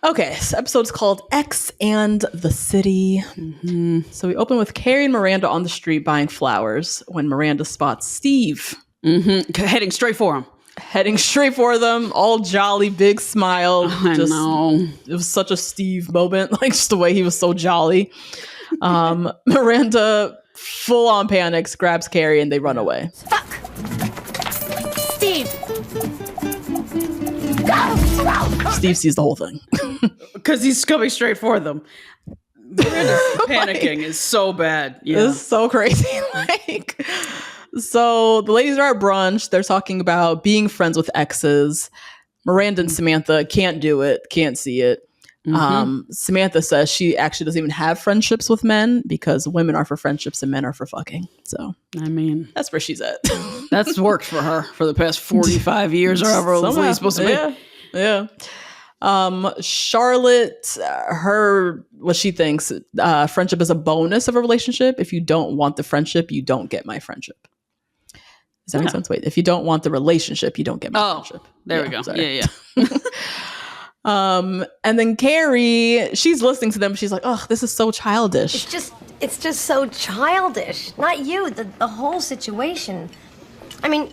Okay, this episode's called X and the City. So we open with Carrie and Miranda on the street buying flowers when Miranda spots Steve. Heading straight for him. Heading straight for them, all jolly, big smile. I know. It was such a Steve moment, like just the way he was so jolly. Miranda full on panics, grabs Carrie, and they run away. Fuck! Steve! Go! Steve sees the whole thing. Because he's coming straight for them. Miranda's panicking is so bad. Yeah. It's so crazy. So the ladies are at brunch. They're talking about being friends with exes. Miranda and Samantha can't do it, can't see it. Samantha says she actually doesn't even have friendships with men because women are for friendships and men are for fucking. So, I mean, that's where she's at. That's worked for her for the past 45 years or however old it's supposed to be. Yeah. Charlotte, what she thinks, friendship is a bonus of a relationship. If you don't want the friendship, you don't get my friendship. Does that make sense? Wait, if you don't want the relationship, you don't get my friendship. There we go. Sorry. Yeah. And then Carrie, she's listening to them. She's like, oh, this is so childish. It's just so childish. Not you, the whole situation. I mean,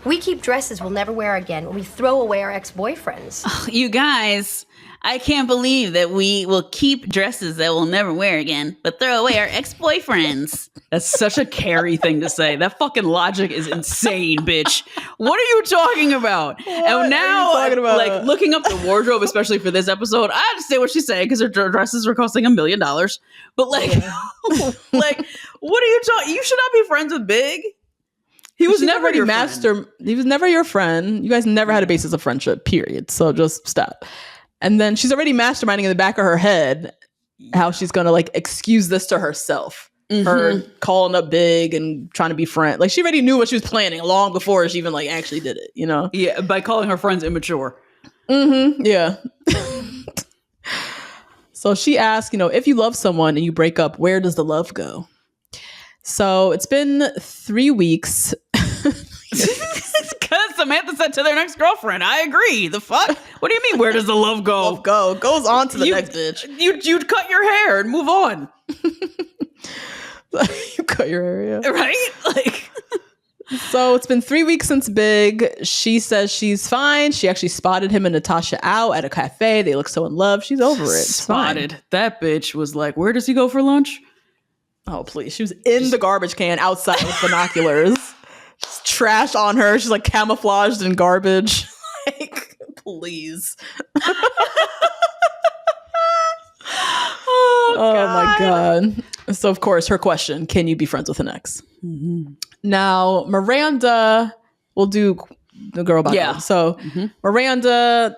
we keep dresses we'll never wear again. We throw away our ex-boyfriends. Oh, you guys, I can't believe that we will keep dresses that we'll never wear again, but throw away our ex-boyfriends. That's such a Carrie thing to say. That fucking logic is insane, bitch. What are you talking about? And now, like, looking up the wardrobe, especially for this episode, I understand what she's saying because her dresses were costing $1 million. But like, like, what are you talking? You should not be friends with Big. He was never your friend. He was never your friend. You guys never had a basis of friendship, period. So just stop. And then she's already masterminding in the back of her head how she's going to like excuse this to herself. Her calling up Big and trying to be friend. Like she already knew what she was planning long before she even like actually did it, you know? Yeah, by calling her friends immature. Yeah. So she asked, if you love someone and you break up, where does the love go? So it's been 3 weeks. Because Samantha said to their next girlfriend, I agree. The fuck? What do you mean, where does the love go? Love go. Goes on to the next bitch. You'd cut your hair and move on. You cut your hair, yeah. Right? Like... So it's been 3 weeks since Big. She says she's fine. She actually spotted him and Natasha out at a cafe. They look so in love. She's over it. Spotted. That bitch was like, where does he go for lunch? Oh, please. She was in the garbage can outside with binoculars. Just trash on her. She's like camouflaged in garbage. Like, please. Oh my God. So, of course, her question, can you be friends with an ex? Now, Miranda will do the girl about that. So, Miranda,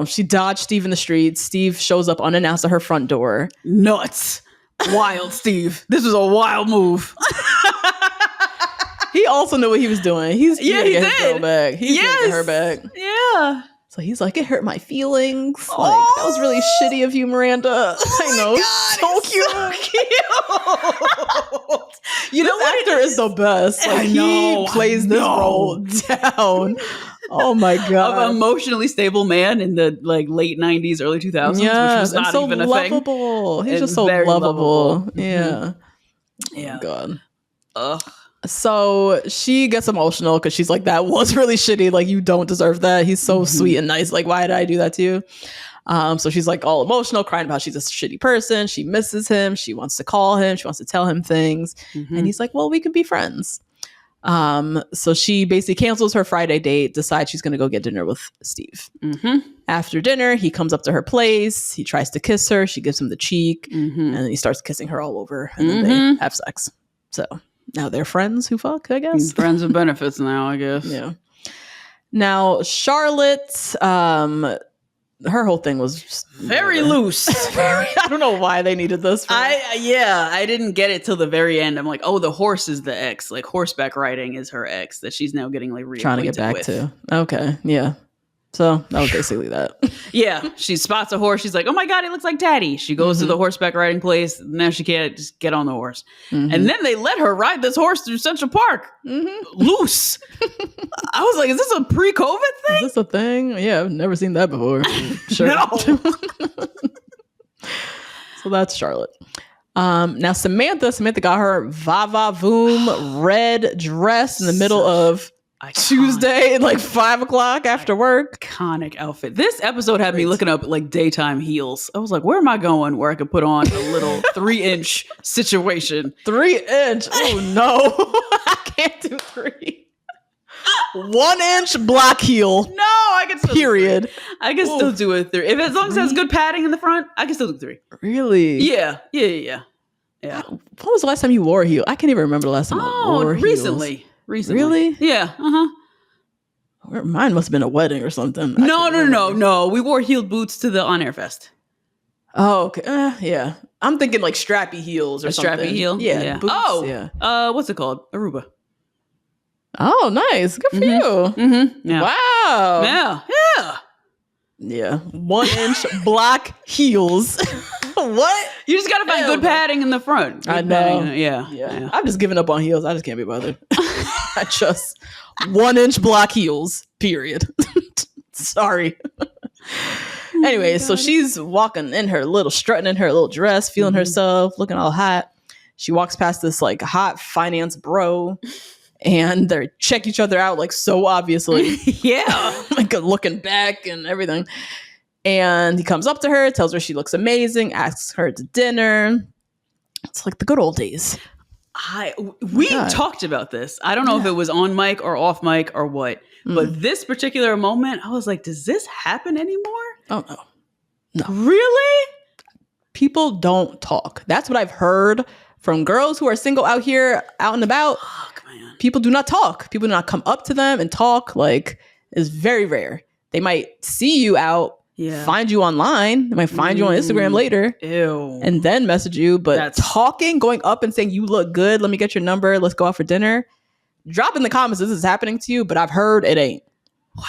she dodged Steve in the street. Steve shows up unannounced at her front door. Nuts. Wild, Steve. This was a wild move. He also knew what he was doing. He did. His girl back. He's gonna get her back. Yeah. So he's like, it hurt my feelings. Like, that was really shitty of you, Miranda. I know. God, so cute. You know what? Actor is the best. Like, he plays this role down. Oh my God. Of emotionally stable man in the like late 90s, early 2000s, which was not so even a lovable. thing. He's just so lovable. Yeah. Yeah. Oh God. Ugh. So she gets emotional because she's like, that was really shitty. Like, you don't deserve that. He's so sweet and nice. Like, why did I do that to you? So she's like all emotional, crying about she's a shitty person. She misses him. She wants to call him. She wants to tell him things. And he's like, well, we can be friends. So she basically cancels her Friday date, decides she's going to go get dinner with Steve. After dinner, he comes up to her place. He tries to kiss her. She gives him the cheek. And then he starts kissing her all over. And then they have sex. So now they're friends who fuck, I guess. Friends with benefits now, I guess. Yeah. Now, Charlotte, her whole thing was just very loose. I don't know why they needed this. I didn't get it till the very end. I'm like, oh, the horse is the ex. Like, horseback riding is her ex that she's now getting like trying to get back to. Okay, yeah. So that was basically that. Yeah, she spots a horse. She's like, oh my God, it looks like Daddy. She goes to the horseback riding place. Now she can't just get on the horse. And then they let her ride this horse through Central Park. Loose. I was like, is this a pre-COVID thing? Is this a thing? Yeah, I've never seen that before. Sure. No. So that's Charlotte. Now Samantha got her va-va-voom red dress in the middle of Tuesday at like 5 o'clock after work. Iconic outfit. This episode had me looking up like daytime heels. I was like, where am I going where I could put on a little 3-inch situation? 3-inch? Oh no. I can't do 3. 1-inch black heel. No, I can still period. I can still do a 3. If as long as it has good padding in the front, I can still do 3. Really? Yeah. When was the last time you wore a heel? I can't even remember the last time I wore heels. Recently. Really? Yeah. Mine must have been a wedding or something. No. We wore heeled boots to the On Air Fest. Oh, okay. Yeah. I'm thinking like strappy heels or something. Strappy heel? Yeah. Boots, yeah. What's it called? Aruba. Oh, nice. Good for you. Mm-hmm. Yeah. Wow. Yeah. 1-inch black heels. What? You just gotta find good padding in the front. I know. Yeah. I've just given up on heels. I just can't be bothered. I just 1-inch black heels, period. Sorry. Anyway, so she's walking in her little, strutting in her little dress, feeling herself, looking all hot. She walks past this like hot finance bro and they check each other out like so obviously. Yeah. Like looking back and everything. And he comes up to her, tells her she looks amazing, asks her to dinner. It's like the good old days. We talked about this. I don't know if it was on mic or off mic or what, but this particular moment, I was like, does this happen anymore? Oh, no. Really? People don't talk. That's what I've heard from girls who are single out here, out and about. Fuck, man. People do not talk. People do not come up to them and talk. Like, it's very rare. They might see you out. Yeah. Find you online. They might find you on Instagram later. Ew. And then message you. But talking, going up and saying, you look good. Let me get your number. Let's go out for dinner. Drop in the comments if this is happening to you, but I've heard it ain't. Wow.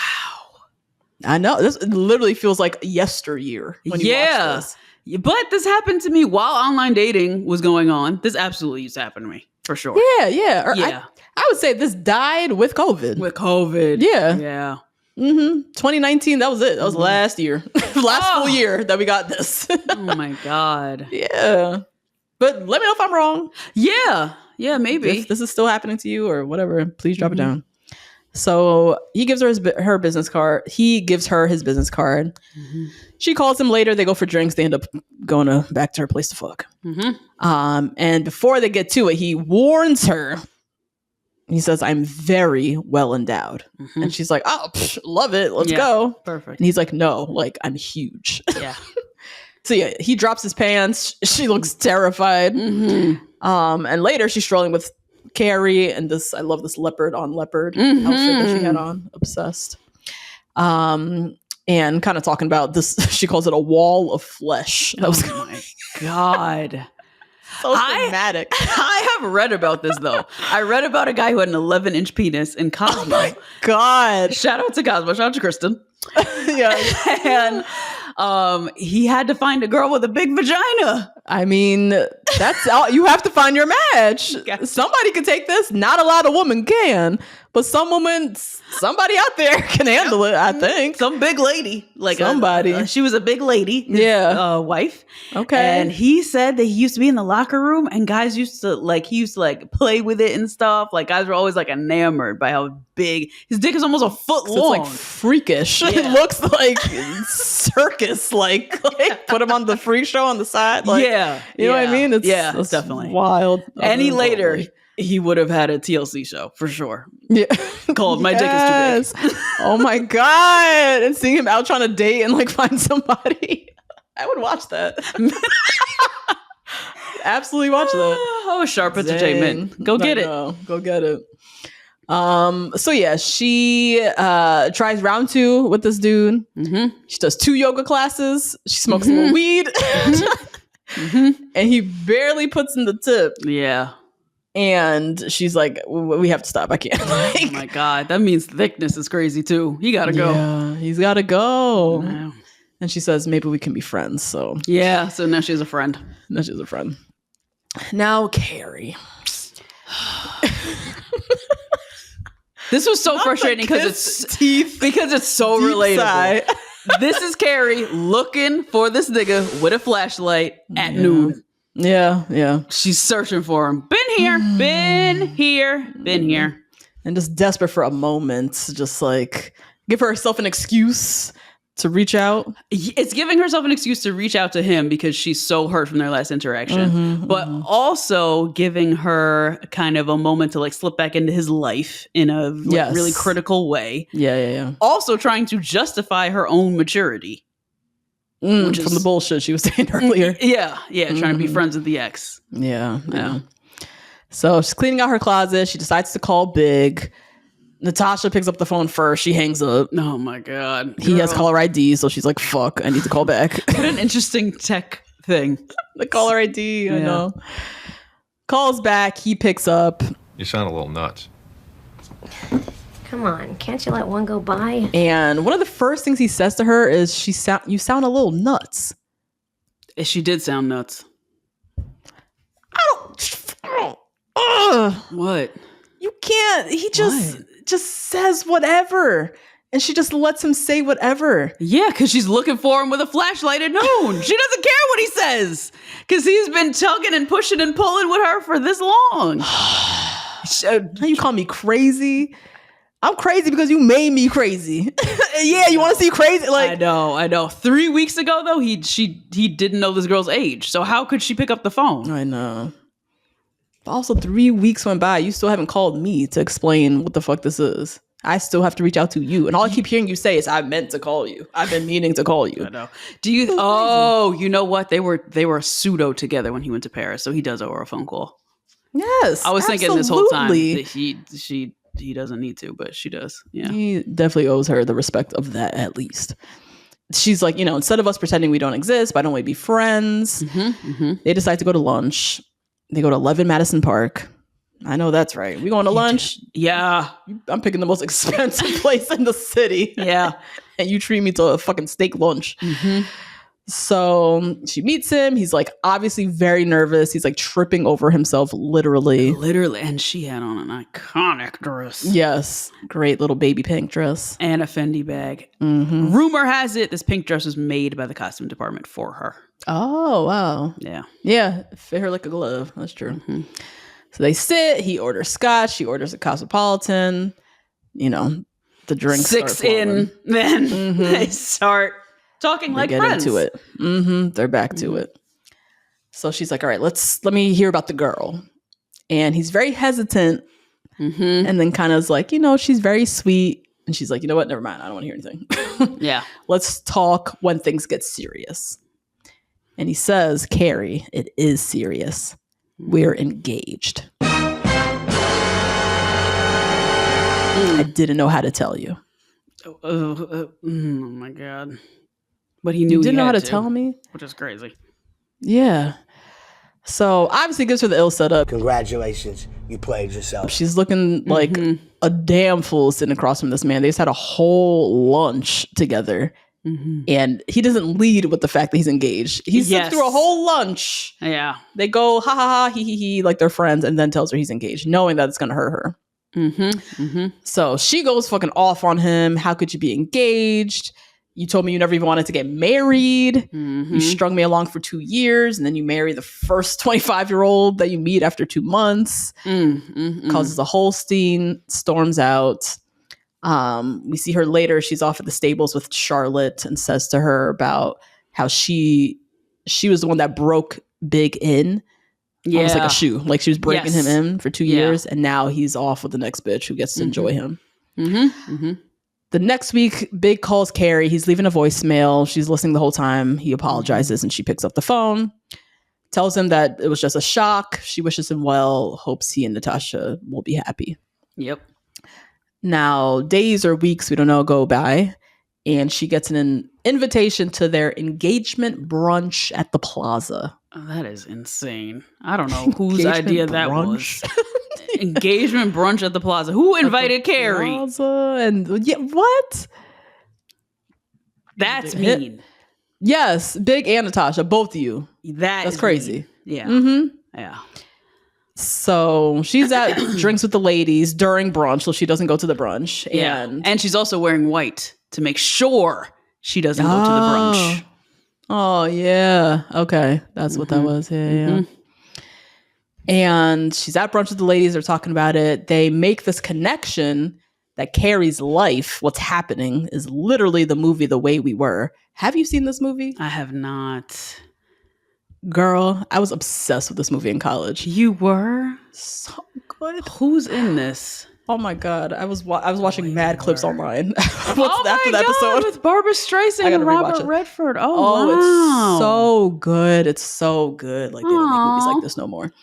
I know. This literally feels like yesteryear when you watch this. But this happened to me while online dating was going on. This absolutely used to happen to me, for sure. Yeah. I would say this died with COVID. Yeah. 2019, that was it. That was last year. Full year that we got this. Oh my God. Yeah. But let me know if I'm wrong. Yeah, maybe. If this is still happening to you or whatever, please drop it down. So he gives her her business card. He gives her his business card. She calls him later. They go for drinks. They end up going back to her place to fuck. And before they get to it, he warns her. He says, I'm very well endowed. And she's like, oh, love it. Let's go. Perfect. And he's like, no, like I'm huge. Yeah. So yeah, he drops his pants. She looks terrified. And later she's strolling with Carrie and I love this leopard on leopard outfit that she had on. Obsessed. And kind of talking about this. She calls it a wall of flesh. Oh my God. So dramatic. I have read about this though. I read about a guy who had an 11-inch penis in Cosmo. Oh my God. Shout out to Cosmo. Shout out to Kristen. Yeah. And he had to find a girl with a big vagina. I mean, that's all. You have to find your match. Somebody can take this. Not a lot of women can, but somebody out there can handle it, I think. Some big lady. Like somebody. She was a big lady. Wife. Okay. And he said that he used to be in the locker room and guys used to play with it and stuff. Like guys were always like enamored by how big his dick is, almost a foot long. It's like freakish. It looks like circus. Like put him on the freak show on the side. Like, you know what I mean? It's definitely wild. Any later, he would have had a TLC show for sure. Yeah. Called My Dick Is Too Big. Oh my God. And seeing him out trying to date and like find somebody. I would watch that. Absolutely watch that. Oh, sharp entertainment. Go get it. Go get it. So yeah, she tries round 2 with this dude. She does 2 yoga classes. She smokes some weed. And he barely puts in the tip. Yeah. And she's like, we have to stop. I can't. Oh my God. That means thickness is crazy too. He gotta go. Yeah, he's gotta go. Wow. And she says, maybe we can be friends. So yeah. So now she's a friend. Now Carrie. This was so frustrating because it's so relatable. This is Carrie looking for this nigga with a flashlight at noon. Yeah. She's searching for him. Been here. And just desperate for a moment, just like give herself an excuse to reach out. It's giving herself an excuse to reach out to him because she's so hurt from their last interaction, but also giving her kind of a moment to like slip back into his life in a really critical way. Yeah. Also trying to justify her own maturity. From the bullshit she was saying earlier. Yeah. Trying to be friends with the ex. Yeah. So she's cleaning out her closet. She decides to call Big. Natasha picks up the phone first. She hangs up. Oh my God. He has caller ID, so she's like, fuck, I need to call back. What an interesting tech thing. The caller ID, I know. Calls back. He picks up. You sound a little nuts. Come on, can't you let one go by? And one of the first things he says to her is, you sound a little nuts. She did sound nuts. What? You can't. He just says whatever. And she just lets him say whatever. Yeah, because she's looking for him with a flashlight at noon. She doesn't care what he says. Because he's been tugging and pushing and pulling with her for this long. Now you call me crazy? I'm crazy because you made me crazy. Yeah, you want to see crazy? Like I know. 3 weeks ago, though, he didn't know this girl's age. So how could she pick up the phone? I know. But also 3 weeks went by. You still haven't called me to explain what the fuck this is. I still have to reach out to you. And all I keep hearing you say is, I meant to call you. I've been meaning to call you. I know. You know what? They were pseudo together when he went to Paris. So he does owe her a phone call. Yes. I was thinking this whole time that he doesn't need to, but she does. Yeah. He definitely owes her the respect of that, at least. She's like, instead of us pretending we don't exist, why don't we be friends? They decide to go to lunch. They go to 11 Madison Park. I know that's right. We going to lunch? Yeah. I'm picking the most expensive place in the city. Yeah. And you treat me to a fucking steak lunch. So she meets him. He's like obviously very nervous. He's like tripping over himself, literally. And she had on an iconic dress. Yes. Great little baby pink dress. And a Fendi bag. Rumor has it this pink dress was made by the costume department for her. Oh, wow. Yeah. Yeah. Fit her like a glove. That's true. So they sit. He orders scotch. She orders a Cosmopolitan. The drinks 6 in. Then they start talking like friends. They get into it. They're back to it. So she's like, all right, let me hear about the girl. And he's very hesitant. And then kind of is like, she's very sweet. And she's like, you know what? Never mind. I don't want to hear anything. Yeah. Let's talk when things get serious. And he says, Carrie, it is serious. We're engaged. I didn't know how to tell you. Oh my God. But he knew you didn't he know how had to tell me? Which is crazy. Yeah. So obviously gives her the ill setup. Congratulations. You played yourself. She's looking like a damn fool sitting across from this man. They just had a whole lunch together. And he doesn't lead with the fact that he's engaged. He sits through a whole lunch. Yeah. They go, ha ha ha, he, like they're friends, and then tells her he's engaged, knowing that it's going to hurt her. So she goes fucking off on him. How could you be engaged? You told me you never even wanted to get married. You strung me along for 2 years, and then you marry the first 25-year-old that you meet after 2 months. Causes a whole scene, storms out. We see her later. She's off at the stables with Charlotte and says to her about how she was the one that broke Big in. Almost like a shoe. Like she was breaking him in for 2 years, and now he's off with the next bitch who gets to enjoy him. The next week, Big calls Carrie. He's leaving a voicemail. She's listening the whole time. He apologizes and she picks up the phone. Tells him that it was just a shock. She wishes him well. Hopes he and Natasha will be happy. Yep. Now, days or weeks, we don't know, go by. And she gets an invitation to their engagement brunch at the plaza. Oh, that is insane. I don't know whose idea that was. Engagement brunch at the plaza. Who invited Carrie? Plaza and what? That's mean. Yes, Big and Natasha, both of you. That's crazy. Mean. Yeah. Yeah. So she's at drinks with the ladies during brunch, so she doesn't go to the brunch. And she's also wearing white to make sure she doesn't go to the brunch. Oh yeah. Okay. That's what that was. Yeah. And she's at brunch with the ladies. They're talking about it. They make this connection that Carrie's life, what's happening, is literally the movie The Way We Were. Have you seen this movie? I have not. Girl, I was obsessed with this movie in college. You were? So good. Who's in this? Oh my God. I was watching mad clips online. After my the episode. with Barbara Streisand and Robert Redford. Oh, wow. it's so good. It's so good. Like, they don't make movies like this no more.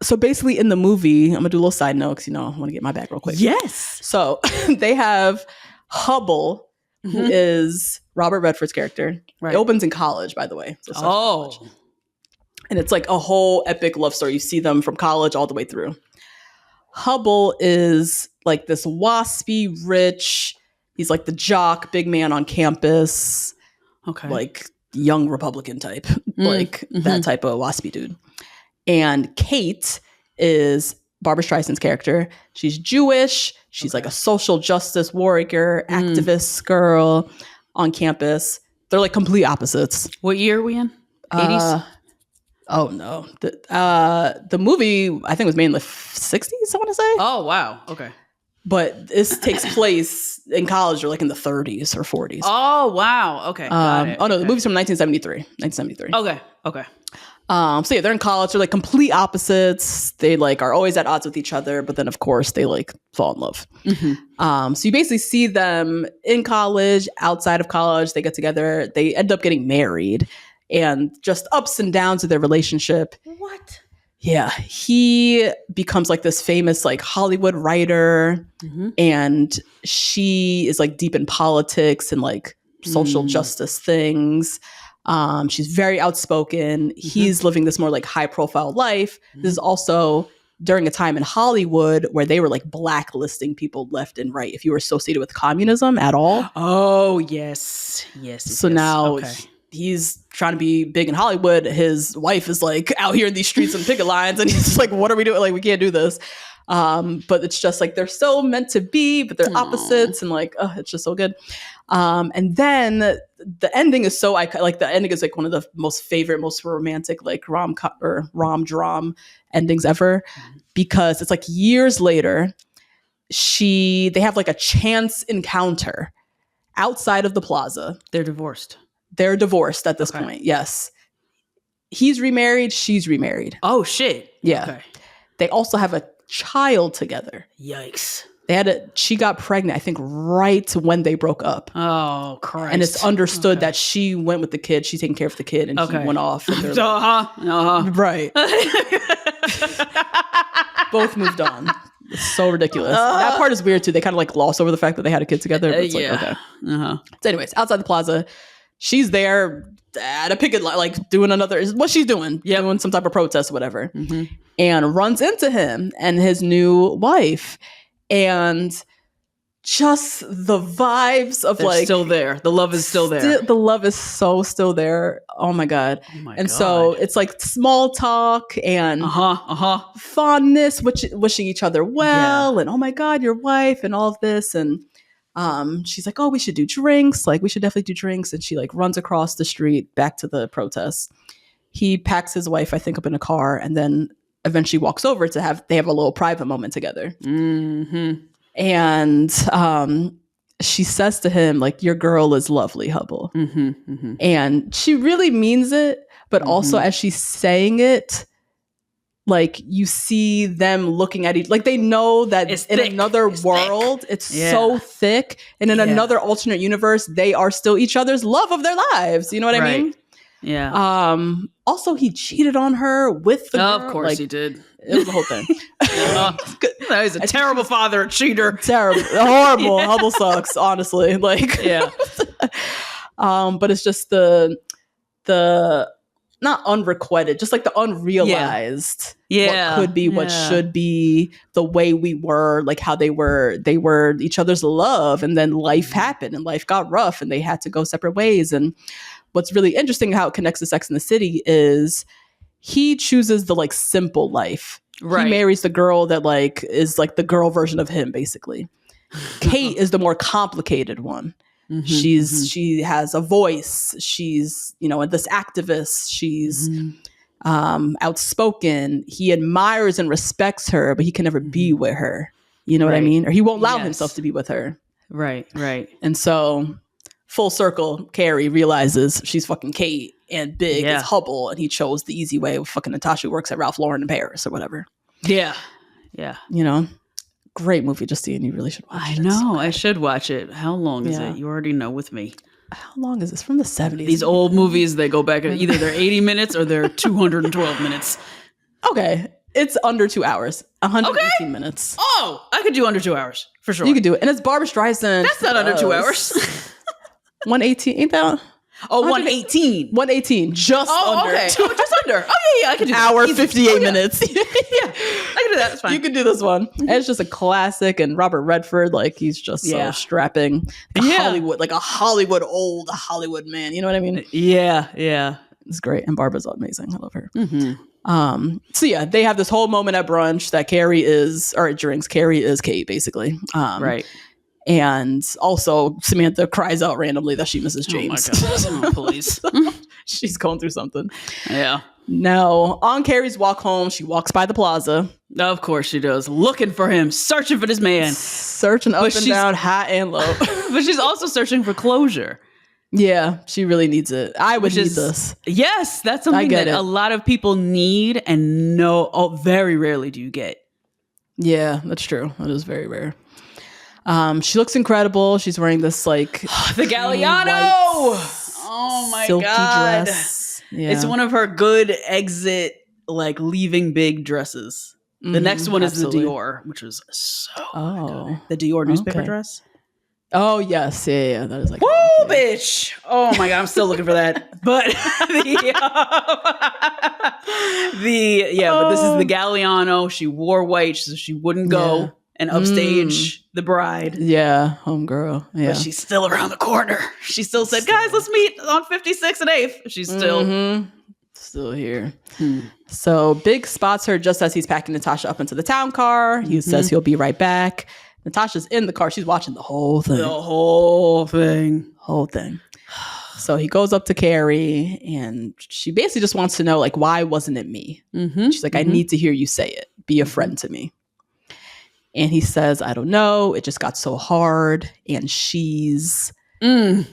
So basically in the movie, I'm gonna do a little side note because I want to get my bag real quick. Yes. So they have Hubble, who is Robert Redford's character. Right. It opens in college, by the way. So it starts in college. And it's like a whole epic love story. You see them from college all the way through. Hubble is like this waspy, rich. He's like the jock, big man on campus. Okay. Like young Republican type, like that type of waspy dude. And Kate is Barbara Streisand's character. She's Jewish. She's like a social justice warrior, activist girl on campus. They're like complete opposites. What year are we in? 80s? Oh no. The movie I think was made in the 60s, I want to say. Oh wow. Okay. But this takes place in college or like in the 30s or 40s. Oh wow. Okay. Got it. Oh no, the movie's from 1973. Okay. So yeah, they're in college. They're like complete opposites. They like are always at odds with each other, but then of course they like fall in love. So you basically see them in college, outside of college. They get together. They end up getting married, and just ups and downs of their relationship. What? Yeah, he becomes like this famous like Hollywood writer, and she is like deep in politics and like social justice things. She's very outspoken. He's living this more like high profile life. This is also during a time in Hollywood where they were like blacklisting people left and right if you were associated with communism at all. Oh, yes. So now he's trying to be big in Hollywood. His wife is like out here in these streets and picket lines, and he's just like, what are we doing? Like, we can't do this. But it's just like they're so meant to be, but they're opposites, and like, oh, it's just so good. And then the ending is so like the ending is like one of the most romantic like rom-dram endings ever, because it's like years later they have like a chance encounter outside of the plaza. They're divorced At this point. Yes. He's remarried. She's remarried. Oh shit. Yeah. Okay. They also have a child together. Yikes. She got pregnant, I think, right when they broke up. Oh, Christ. And it's understood that she went with the kid. She's taking care of the kid, and he went off. And they're right. Both moved on. It's so ridiculous. That part is weird too. They kind of like gloss over the fact that they had a kid together. But it's like, okay. So anyways, outside the plaza, she's there at a picket line, like doing what she's doing, doing some type of protest or whatever, and runs into him and his new wife. And just the vibes of They're still there. The love is still there. The love is so still there. Oh my God. So it's like small talk and fondness, wishing each other well. And oh my God, your wife and all of this. And she's like, oh, we should do drinks. Like, we should definitely do drinks. And she like runs across the street back to the protest. He packs his wife, I think, up in a car, and then eventually walks over to they have a little private moment together. And she says to him, like, your girl is lovely, Hubble. And she really means it, but also as she's saying it, like, you see them looking at each, like, they know that in another world, it's so thick, and in another alternate universe, they are still each other's love of their lives. You know what I mean? Yeah. Also, he cheated on her with the girl. Of course he did. It was the whole thing. He's a terrible father, a cheater. Terrible. Horrible. Hubble sucks, honestly. Like, but it's just the not unrequited, just like the unrealized. What could be, what should be, the way we were, like how they were each other's love, and then life happened and life got rough and they had to go separate ways. And what's really interesting how it connects to Sex and the City is he chooses the like simple life. Right. He marries the girl that like is like the girl version of him, basically. Kate is the more complicated one. She has a voice. She's, this activist. She's outspoken. He admires and respects her, but he can never be with her. You know what I mean? Or he won't allow himself to be with her. Right. And so full circle, Carrie realizes she's fucking Kate and Big is Hubble, and he chose the easy way with fucking Natasha, who works at Ralph Lauren in Paris or whatever. Yeah. Great movie, Justine. You really should watch it. I know. I should watch it. How long is it? You already know with me. How long is this? From the 70s. These old movies, they go back, either they're 80 minutes or they're 212 minutes. Okay. It's under 2 hours. 118 minutes. Oh, I could do under 2 hours. For sure. You could do it. And it's Barbara Streisand. That's not under 2 hours. 118. Ain't that? Oh, 118. 118. Just under. Okay. Just under. Oh, yeah. I could do that. Hour, 58 minutes. Yeah. I can do that. That's fine. You can do this one. And it's just a classic. And Robert Redford, he's just so strapping. Like a Hollywood man. You know what I mean? Yeah. It's great. And Barbara's amazing. I love her. So they have this whole moment at brunch that Carrie is Kate, basically. Right. And also Samantha cries out randomly that she misses James. Oh my God. Please. She's going through something. Yeah. Now, on Carrie's walk home, she walks by the plaza. Of course she does. Looking for him. Searching for this man. Searching up and down, high and low. But she's also searching for closure. Yeah, she really needs it. I would need this. Yes, that's something that a lot of people need and very rarely do you get. Yeah, that's true. That is very rare. She looks incredible. She's wearing this the Galliano. Oh my God. Dress. Yeah. It's one of her good exit, leaving big dresses. The next one is the Dior, which was so good. The Dior newspaper dress. Oh yes, yeah. That is woo, bitch! Oh my God, I'm still looking for that. But but this is the Galliano. She wore white so she wouldn't go and upstage the bride. Yeah, homegirl. Yeah, but she's still around the corner. She still said, "Guys, let's meet on 56 and 8th." She's still here. So Big spots her just as he's packing Natasha up into the town car. He says he'll be right back. Natasha's in the car. She's watching the whole thing. So he goes up to Carrie and she basically just wants to know, why wasn't it me? She's like, I need to hear you say it. Be a friend to me. And he says, I don't know. It just got so hard. And she's... ... Carrie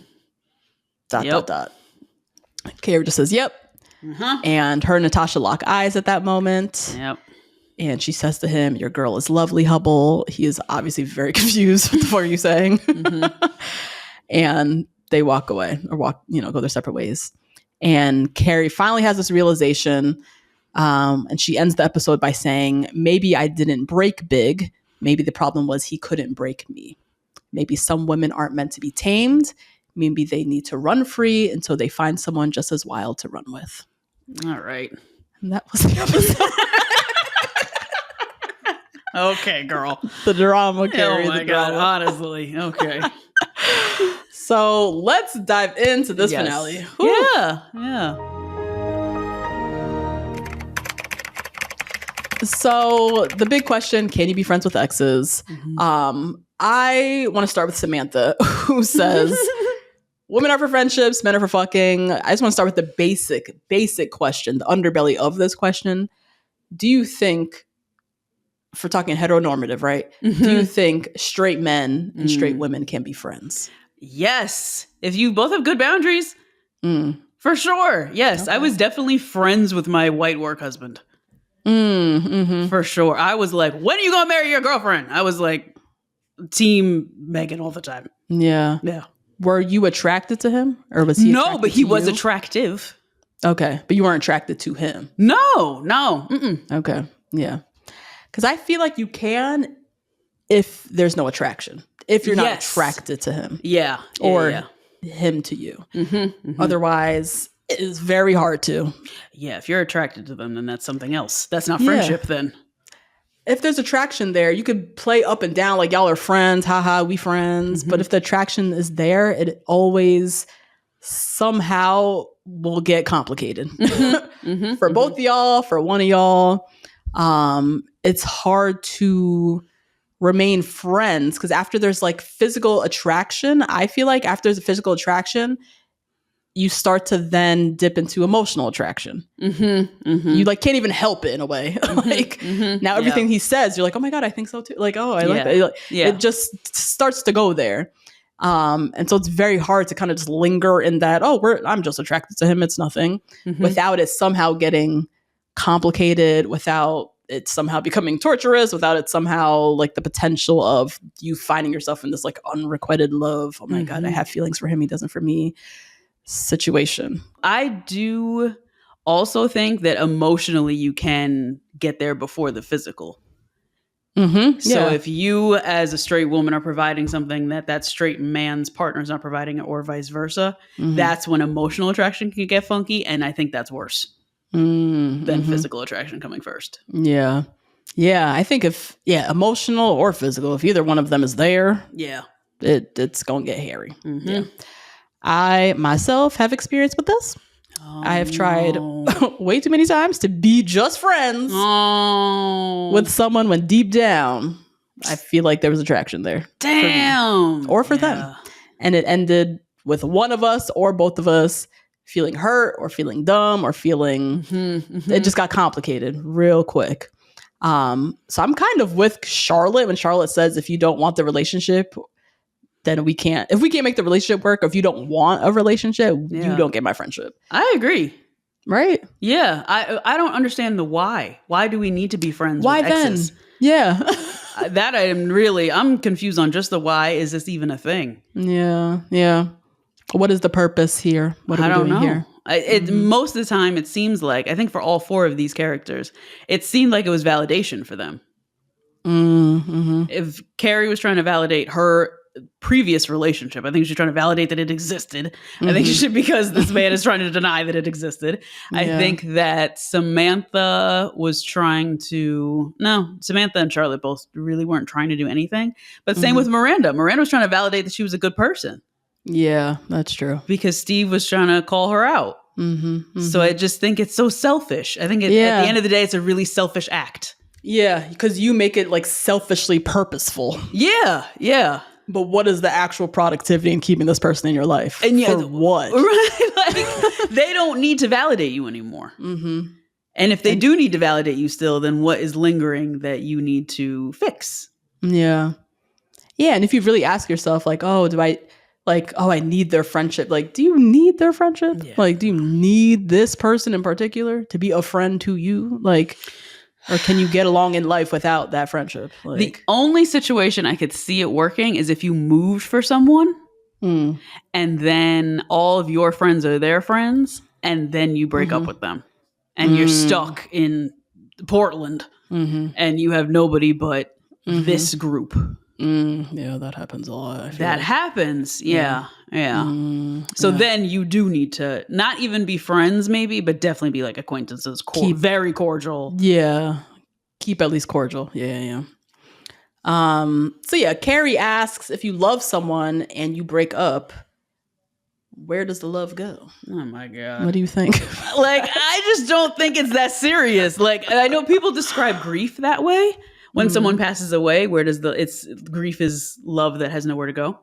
just says, yep. And her and Natasha lock eyes at that moment. Yep. And she says to him, your girl is lovely, Hubble. He is obviously very confused. What the fuck are you saying? And they walk away or go their separate ways. And Carrie finally has this realization. And she ends the episode by saying, maybe I didn't break Big. Maybe the problem was he couldn't break me. Maybe some women aren't meant to be tamed. Maybe they need to run free until they find someone just as wild to run with. All right. And that was the episode. Okay, girl. The drama, Carrie. Oh my God, honestly. Okay. So let's dive into this finale. Whew. Yeah. So the big question, can you be friends with exes? I want to start with Samantha, who says, women are for friendships, men are for fucking. I just want to start with the basic question, the underbelly of this question. Do you think, for talking heteronormative, right? Do you think straight men and straight women can be friends? Yes. If you both have good boundaries, for sure. Yes. Okay. I was definitely friends with my white work husband. For sure. I was like, when are you going to marry your girlfriend? I was like, team Megan all the time. Yeah. Were you attracted to him? Or was he No, but he was attractive. Okay. But you weren't attracted to him? No. Okay. Yeah. Because I feel like you can if there's no attraction. If you're not attracted to him. Yeah. Or him to you. Otherwise, it is very hard to. Yeah. If you're attracted to them, then that's something else. That's not friendship then. If there's attraction there, you could play up and down like y'all are friends. Haha, we friends. But if the attraction is there, it always somehow will get complicated. For both of y'all, for one of y'all. It's hard to remain friends, because after there's like physical attraction, I feel like after there's a physical attraction, you start to then dip into emotional attraction. You like can't even help it in a way. Like now everything he says, you're like, oh my God, I think so too. Like, oh, I like that. It just starts to go there. And so it's very hard to kind of just linger in that, I'm just attracted to him. It's nothing, without it somehow getting complicated, without it somehow becoming torturous, without it somehow like the potential of you finding yourself in this like unrequited love. Oh my God, I have feelings for him. He doesn't for me situation. I do also think that emotionally you can get there before the physical. So if you as a straight woman are providing something that straight man's partner is not providing, or vice versa, that's when emotional attraction can get funky. And I think that's worse than physical attraction coming first. Yeah. I think if emotional or physical, if either one of them is there, it's gonna get hairy. Yeah. I myself have experience with this. I have tried way too many times to be just friends with someone when deep down I feel like there was attraction there. Damn. Or for them. And it ended with one of us or both of us feeling hurt or feeling dumb or feeling it just got complicated real quick. So I'm kind of with Charlotte when Charlotte says if you don't want the relationship, then if we can't make the relationship work, or if you don't want a relationship, you don't get my friendship. I agree. Right? Yeah. I don't understand the why. Why do we need to be friends why with exes? Then? Yeah. That I'm confused on just the why. Is this even a thing? Yeah. What is the purpose here? What are we doing here? Most of the time, it seems like, I think for all four of these characters, it seemed like it was validation for them. If Carrie was trying to validate her previous relationship, I think she's trying to validate that it existed. I think she should, because this man is trying to deny that it existed. I think that Samantha and Charlotte both really weren't trying to do anything. But same with Miranda. Miranda was trying to validate that she was a good person. Yeah, that's true. Because Steve was trying to call her out. So I just think it's so selfish. I think at the end of the day, it's a really selfish act. Yeah, because you make it like selfishly purposeful. Yeah. But what is the actual productivity in keeping this person in your life? And for what? Right? Like, they don't need to validate you anymore. And if they do need to validate you still, then what is lingering that you need to fix? Yeah. And if you really ask yourself, like, I need their friendship. Like, do you need their friendship? Yeah. Like, do you need this person in particular to be a friend to you? Like, or can you get along in life without that friendship? Like, the only situation I could see it working is if you moved for someone and then all of your friends are their friends, and then you break up with them and you're stuck in Portland and you have nobody but this group. Yeah, that happens a lot. That happens. Yeah. So then you do need to not even be friends, maybe, but definitely be like acquaintances. Very cordial. Yeah. Keep at least cordial. Yeah. So Carrie asks, if you love someone and you break up, where does the love go? Oh my God. What do you think? Like, I just don't think it's that serious. Like, I know people describe grief that way. When someone passes away, where does grief is love that has nowhere to go?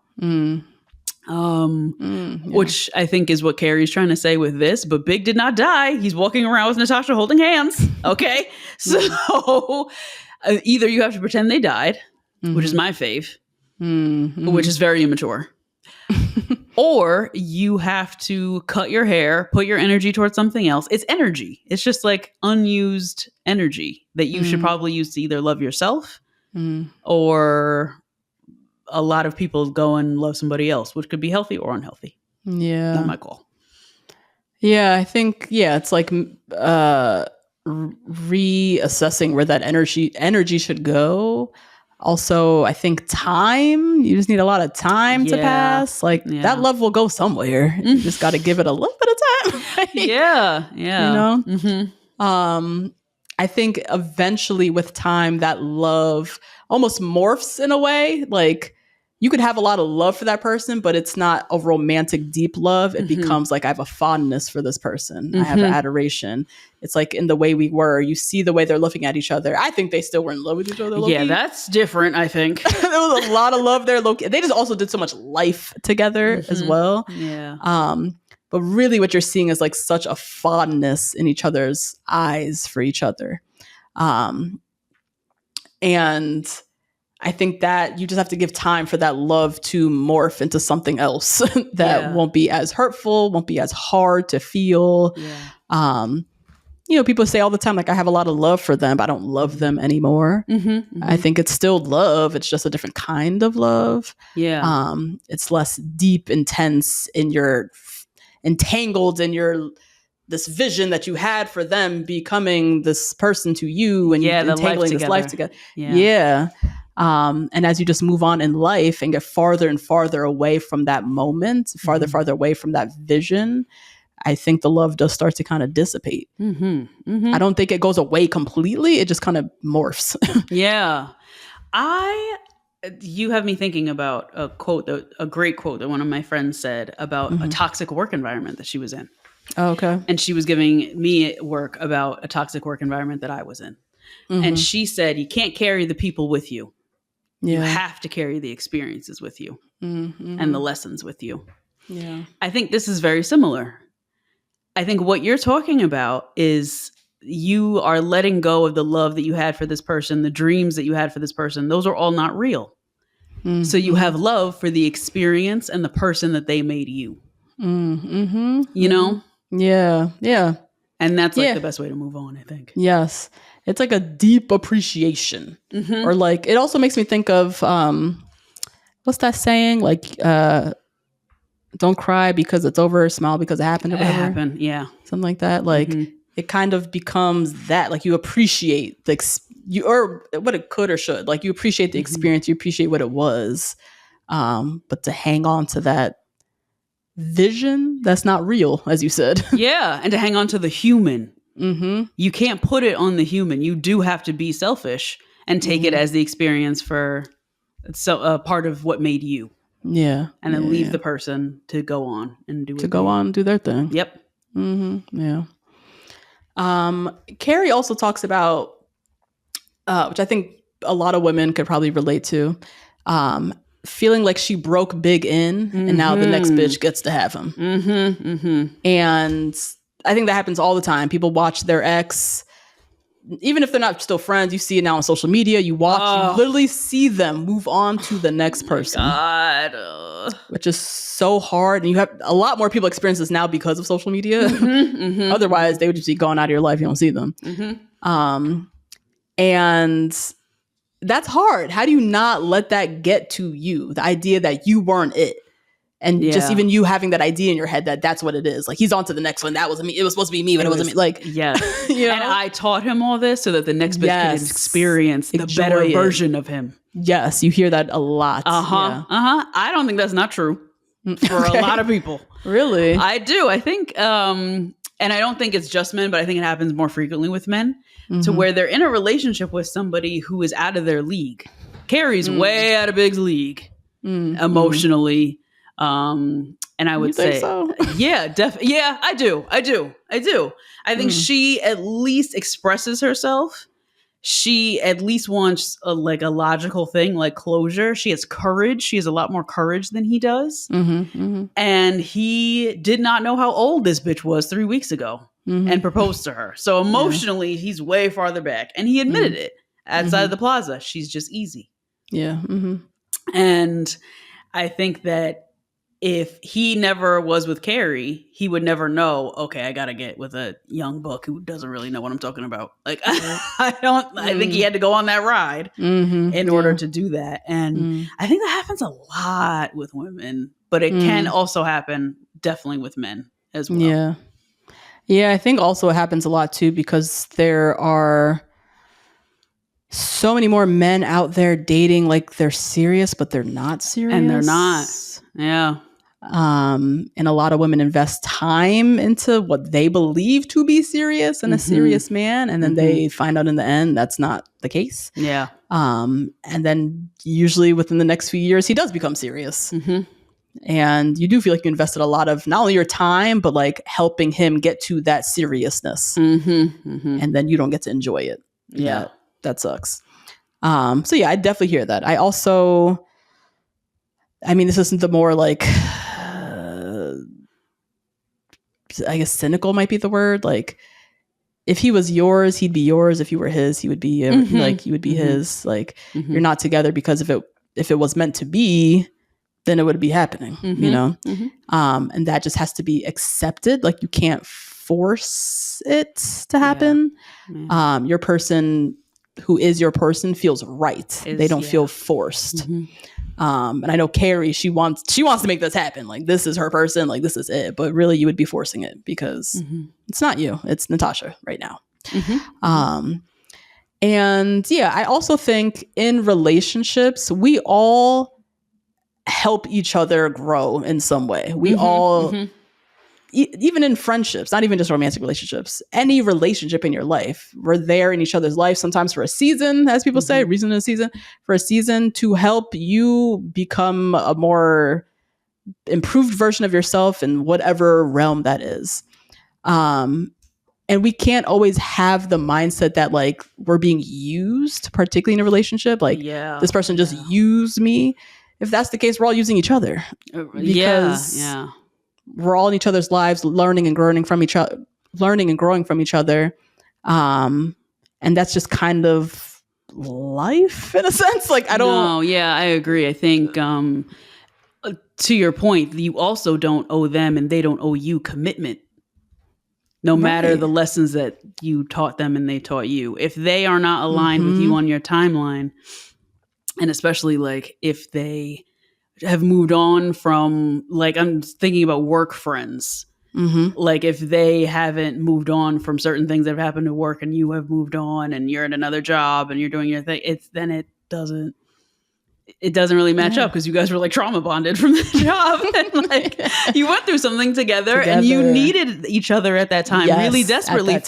Which I think is what Carrie's trying to say with this. But Big did not die. He's walking around with Natasha holding hands. Okay, so either you have to pretend they died, which is my fave, which is very immature, or you have to cut your hair, put your energy towards something else. It's energy. It's just like unused energy that you should probably use to either love yourself or a lot of people go and love somebody else, which could be healthy or unhealthy. Yeah. Not my call. Yeah, I think, it's like reassessing where that energy should go. Also, I think time, you just need a lot of time to pass. Like, that love will go somewhere. You just got to give it a little bit of time. Right? Yeah. You know? I think eventually with time, that love almost morphs in a way. Like, you could have a lot of love for that person, but it's not a romantic, deep love. It becomes like, I have a fondness for this person. I have an adoration. It's like in the way we were. You see the way they're looking at each other. I think they still were in love with each other. Yeah, that's different, I think. There was a lot of love there. They just also did so much life together as well. Yeah. But really what you're seeing is like such a fondness in each other's eyes for each other. And I think that you just have to give time for that love to morph into something else that won't be as hurtful, won't be as hard to feel. Yeah. You know, people say all the time, like, I have a lot of love for them, but I don't love them anymore. I think it's still love. It's just a different kind of love. Yeah. It's less deep, intense entangled in your this vision that you had for them becoming this person to you, and entangling this life together. Yeah. And as you just move on in life and get farther and farther away from that moment, farther away from that vision, I think the love does start to kind of dissipate. I don't think it goes away completely. It just kind of morphs. Yeah. You have me thinking about a great quote that one of my friends said about a toxic work environment that she was in. Oh, okay. And she was giving me work about a toxic work environment that I was in. And she said, you can't carry the people with you. You have to carry the experiences with you and the lessons with you. Yeah. I think this is very similar. I think what you're talking about is you are letting go of the love that you had for this person, the dreams that you had for this person. Those are all not real. So you have love for the experience and the person that they made you. You know? Yeah. Yeah. And that's like the best way to move on, I think. Yes. It's like a deep appreciation. Or like, it also makes me think of, what's that saying? Like, don't cry because it's over, smile because it happened or whatever. It happened, yeah. Something like that. Like, it kind of becomes that. Like, you appreciate or what it could or should. Like, you appreciate the experience. You appreciate what it was. But to hang on to that vision, that's not real, as you said. Yeah, and to hang on to the human. You can't put it on the human. You do have to be selfish and take it as the experience for part of what made you. Yeah. And then leave the person to go on and do do their thing. Yep. Yeah. Carrie also talks about, which I think a lot of women could probably relate to, feeling like she broke big in and now the next bitch gets to have him. And I think that happens all the time. People watch their ex, even if they're not still friends, you see it now on social media. You watch, you literally see them move on to the next person. God. Which is so hard. And you have a lot more people experience this now because of social media. Otherwise, they would just be gone out of your life. You don't see them. And that's hard. How do you not let that get to you? The idea that you weren't it. And just even you having that idea in your head that that's what it is. Like, he's on to the next one. That wasn't me. It was supposed to be me, but it wasn't me. Like, yeah. You know? And I taught him all this so that the next bitch could experience the better version of him. Yes, you hear that a lot. I don't think that's not true for a lot of people. Really? I do. I think, and I don't think it's just men, but I think it happens more frequently with men, to where they're in a relationship with somebody who is out of their league. Carrie's way out of Big's league emotionally. And I would say, so? Yeah, I do. I think she at least expresses herself. She at least wants a logical thing, like closure. She has courage. She has a lot more courage than he does. And he did not know how old this bitch was 3 weeks ago and proposed to her. So emotionally, he's way farther back. And he admitted it outside of the plaza. She's just easy. Yeah. And I think that if he never was with Carrie, he would never know, okay, I got to get with a young buck who doesn't really know what I'm talking about. Like, I think he had to go on that ride in order to do that. And I think that happens a lot with women, but it can also happen definitely with men as well. Yeah. Yeah. I think also it happens a lot too, because there are so many more men out there dating like they're serious, but they're not serious. And they're not. Yeah. And a lot of women invest time into what they believe to be serious and a serious man. And then they find out in the end, that's not the case. Yeah. And then usually within the next few years, he does become serious. And you do feel like you invested a lot of not only your time, but like helping him get to that seriousness. And then you don't get to enjoy it. Yeah. That sucks. So yeah, I definitely hear that. I also, I mean, this isn't the more like, I guess cynical might be the word. Like, if he was yours, he'd be yours. If you were his, he would be like, you would be his. Like, you're not together because if it was meant to be, then it would be happening, you know? And that just has to be accepted. Like, you can't force it to happen. Your person who is your person feels right. They don't feel forced. And I know Carrie, she wants to make this happen. Like, this is her person. Like, this is it. But really, you would be forcing it because it's not you. It's Natasha right now. And yeah, I also think in relationships, we all help each other grow in some way. We all, even in friendships, not even just romantic relationships, any relationship in your life, we're there in each other's life, sometimes for a season, as people say, reason in a season, for a season to help you become a more improved version of yourself in whatever realm that is. And we can't always have the mindset that like we're being used, particularly in a relationship. Like, this person just used me. If that's the case, we're all using each other. Because we're all in each other's lives, learning and growing from each other. And that's just kind of life in a sense. Like, I don't. No, yeah, I agree. I think to your point, you also don't owe them and they don't owe you commitment. No matter the lessons that you taught them and they taught you. If they are not aligned with you on your timeline, and especially like if they have moved on from, like, I'm thinking about work friends. Like, if they haven't moved on from certain things that have happened at work and you have moved on and you're in another job and you're doing your thing, it doesn't really match up because you guys were like trauma bonded from the job. And like you went through something together and you needed each other at that time, really desperately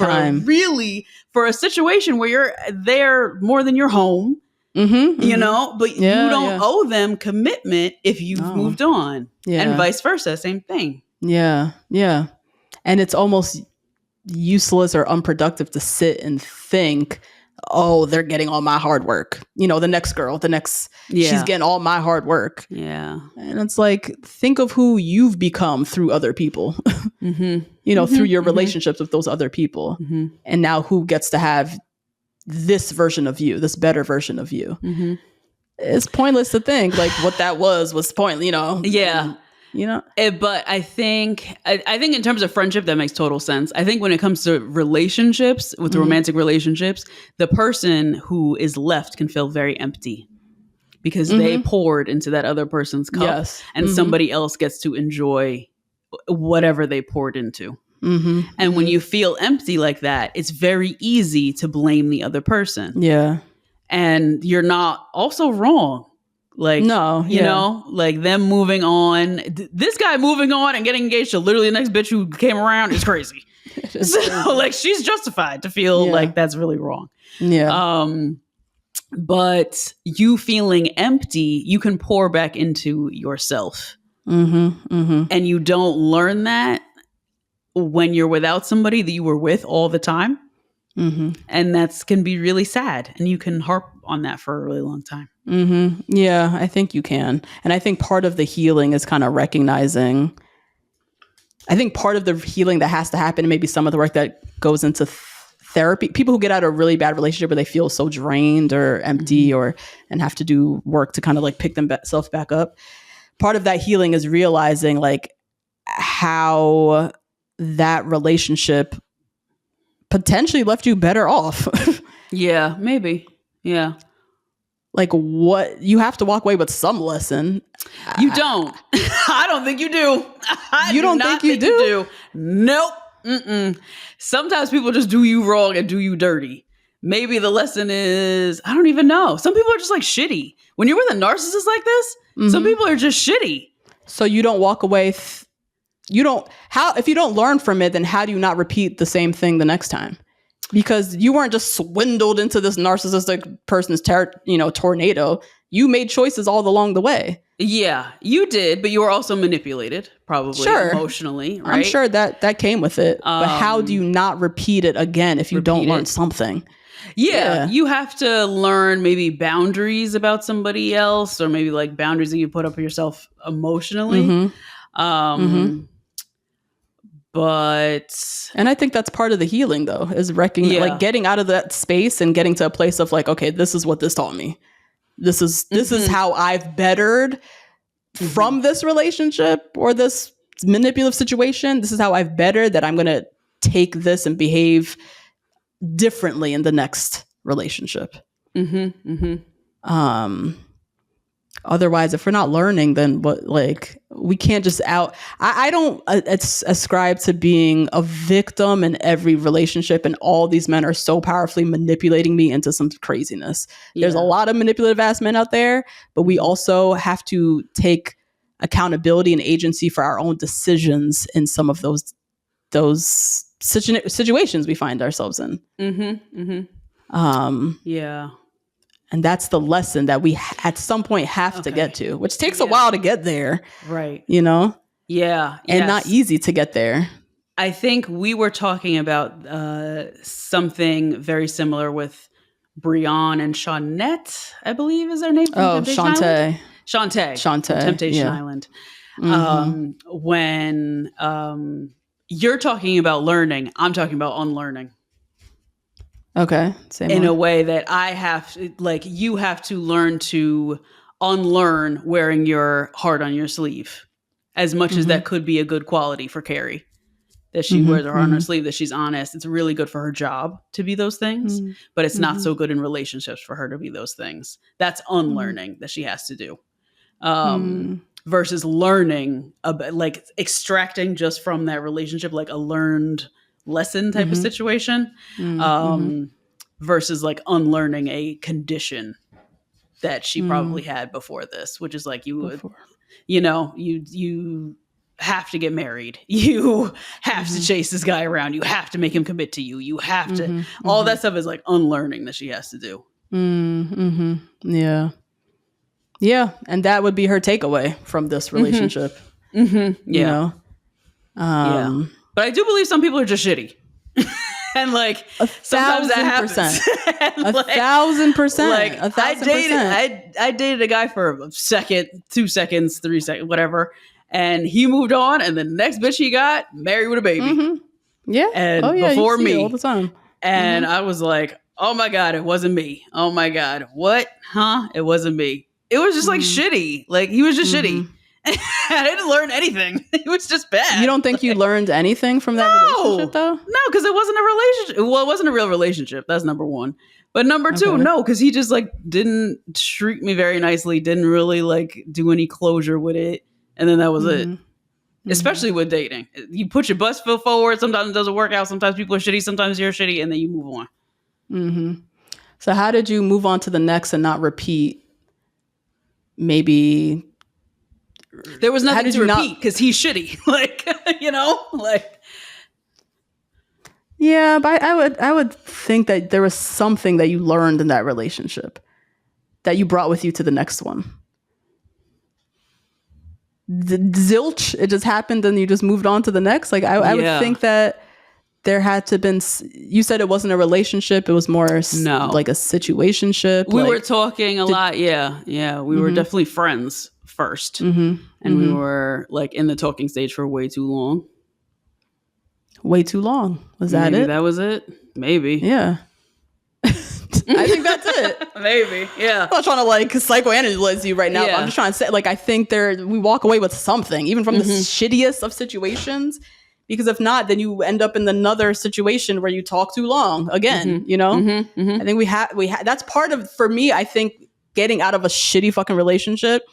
for a situation where you're there more than your home, you know, but you don't owe them commitment if you've moved on and vice versa. Same thing. Yeah. Yeah. And it's almost useless or unproductive to sit and think, oh, they're getting all my hard work. You know, the next girl, she's getting all my hard work. Yeah. And it's like, think of who you've become through other people, you know, through your relationships with those other people. And now who gets to have this version of you, this better version of you. It's pointless to think like what that was pointless, you know? Yeah. You know, but I think in terms of friendship, that makes total sense. I think when it comes to relationships, with romantic relationships, the person who is left can feel very empty because they poured into that other person's cup, and somebody else gets to enjoy whatever they poured into. And when you feel empty like that, it's very easy to blame the other person. Yeah, and you're not also wrong. Like, no, you know, like them moving on, this guy moving on and getting engaged to literally the next bitch who came around is crazy. So like, she's justified to feel like that's really wrong. Yeah. But you feeling empty, you can pour back into yourself. And you don't learn that when you're without somebody that you were with all the time. And that can be really sad. And you can harp on that for a really long time. Yeah, I think you can. And I think part of the healing is kind of recognizing, I think part of the healing that has to happen, and maybe some of the work that goes into therapy, people who get out of a really bad relationship where they feel so drained or empty and have to do work to kind of like pick themselves back up. Part of that healing is realizing like how that relationship potentially left you better off. Yeah, maybe. Yeah. Like, what, you have to walk away with some lesson. You don't. I don't think you do. You don't think you do? Nope. Sometimes people just do you wrong and do you dirty. Maybe the lesson is, I don't even know. Some people are just like shitty. When you're with a narcissist like this, some people are just shitty. So you don't walk away. If you don't learn from it, then how do you not repeat the same thing the next time? Because you weren't just swindled into this narcissistic person's tornado. You made choices all along the way. Yeah, you did, but you were also manipulated, probably emotionally, right? I'm sure that came with it. But how do you not repeat it again if you don't learn something? Yeah, you have to learn maybe boundaries about somebody else, or maybe like boundaries that you put up for yourself emotionally. But and I think that's part of the healing, though, is like getting out of that space and getting to a place of like, okay, this is what this taught me. This is how I've bettered from this relationship or this manipulative situation. This is how I've bettered that I'm going to take this and behave differently in the next relationship. Otherwise, if we're not learning, then what? Like, we can't just I don't ascribe to being a victim in every relationship, and all these men are so powerfully manipulating me into some craziness. There's a lot of manipulative ass men out there, but we also have to take accountability and agency for our own decisions in some of those situations we find ourselves in. And that's the lesson that we at some point have to get to, which takes a while to get there. Right. You know? Yeah. And not easy to get there. I think we were talking about something very similar with Brianne and Shawnette, I believe is their name. Oh, Shantae. Shantae. Temptation Island. When you're talking about learning, I'm talking about unlearning. Okay. Same in one. a way that you have to learn to unlearn wearing your heart on your sleeve, as much as that could be a good quality for Carrie, that she wears her heart on her sleeve, that she's honest. It's really good for her job to be those things, but it's not so good in relationships for her to be those things. That's unlearning that she has to do. Versus learning, like extracting just from that relationship, like a learned lesson type of situation, versus like unlearning a condition that she probably had before this, which is like you have to get married, you have to chase this guy around, you have to make him commit to you, you have to all that stuff is like unlearning that she has to do. Yeah, and that would be her takeaway from this relationship. You know? But I do believe some people are just shitty. And like sometimes that happens. 1,000%. Like I dated a guy for a second, 2 seconds, 3 seconds, whatever, and he moved on, and the next bitch he got married with a baby. Yeah. And before me all the time. And I was like, oh my God, it wasn't me. Oh my God. What? Huh? It wasn't me. It was just like shitty. Like he was just shitty. I didn't learn anything. It was just bad. You don't think you learned anything from that relationship, though? No, because it wasn't a relationship. Well, it wasn't a real relationship. That's number one. But number two, no, because he just like didn't treat me very nicely. Didn't really like do any closure with it. And then that was it. Especially with dating. You put your best foot forward. Sometimes it doesn't work out. Sometimes people are shitty. Sometimes you're shitty. And then you move on. So how did you move on to the next and not repeat maybe... There was nothing to repeat because he's shitty. Like, you know, like. Yeah, but I would think that there was something that you learned in that relationship that you brought with you to the next one. Zilch, it just happened and you just moved on to the next. Like I would think that there had to been. You said it wasn't a relationship; it was more like a situationship. We were talking a lot. Yeah. We were definitely friends first, and we were like in the talking stage for way too long. Way too long. Was that Maybe it? That was it. Maybe. Yeah. I think that's it. Maybe. Yeah. I'm not trying to like psychoanalyze you right now. But I'm just trying to say, like, I think we walk away with something, even from the shittiest of situations. Because if not, then you end up in another situation where you talk too long again. You know. I think we have. That's part of, for me, I think getting out of a shitty fucking relationship.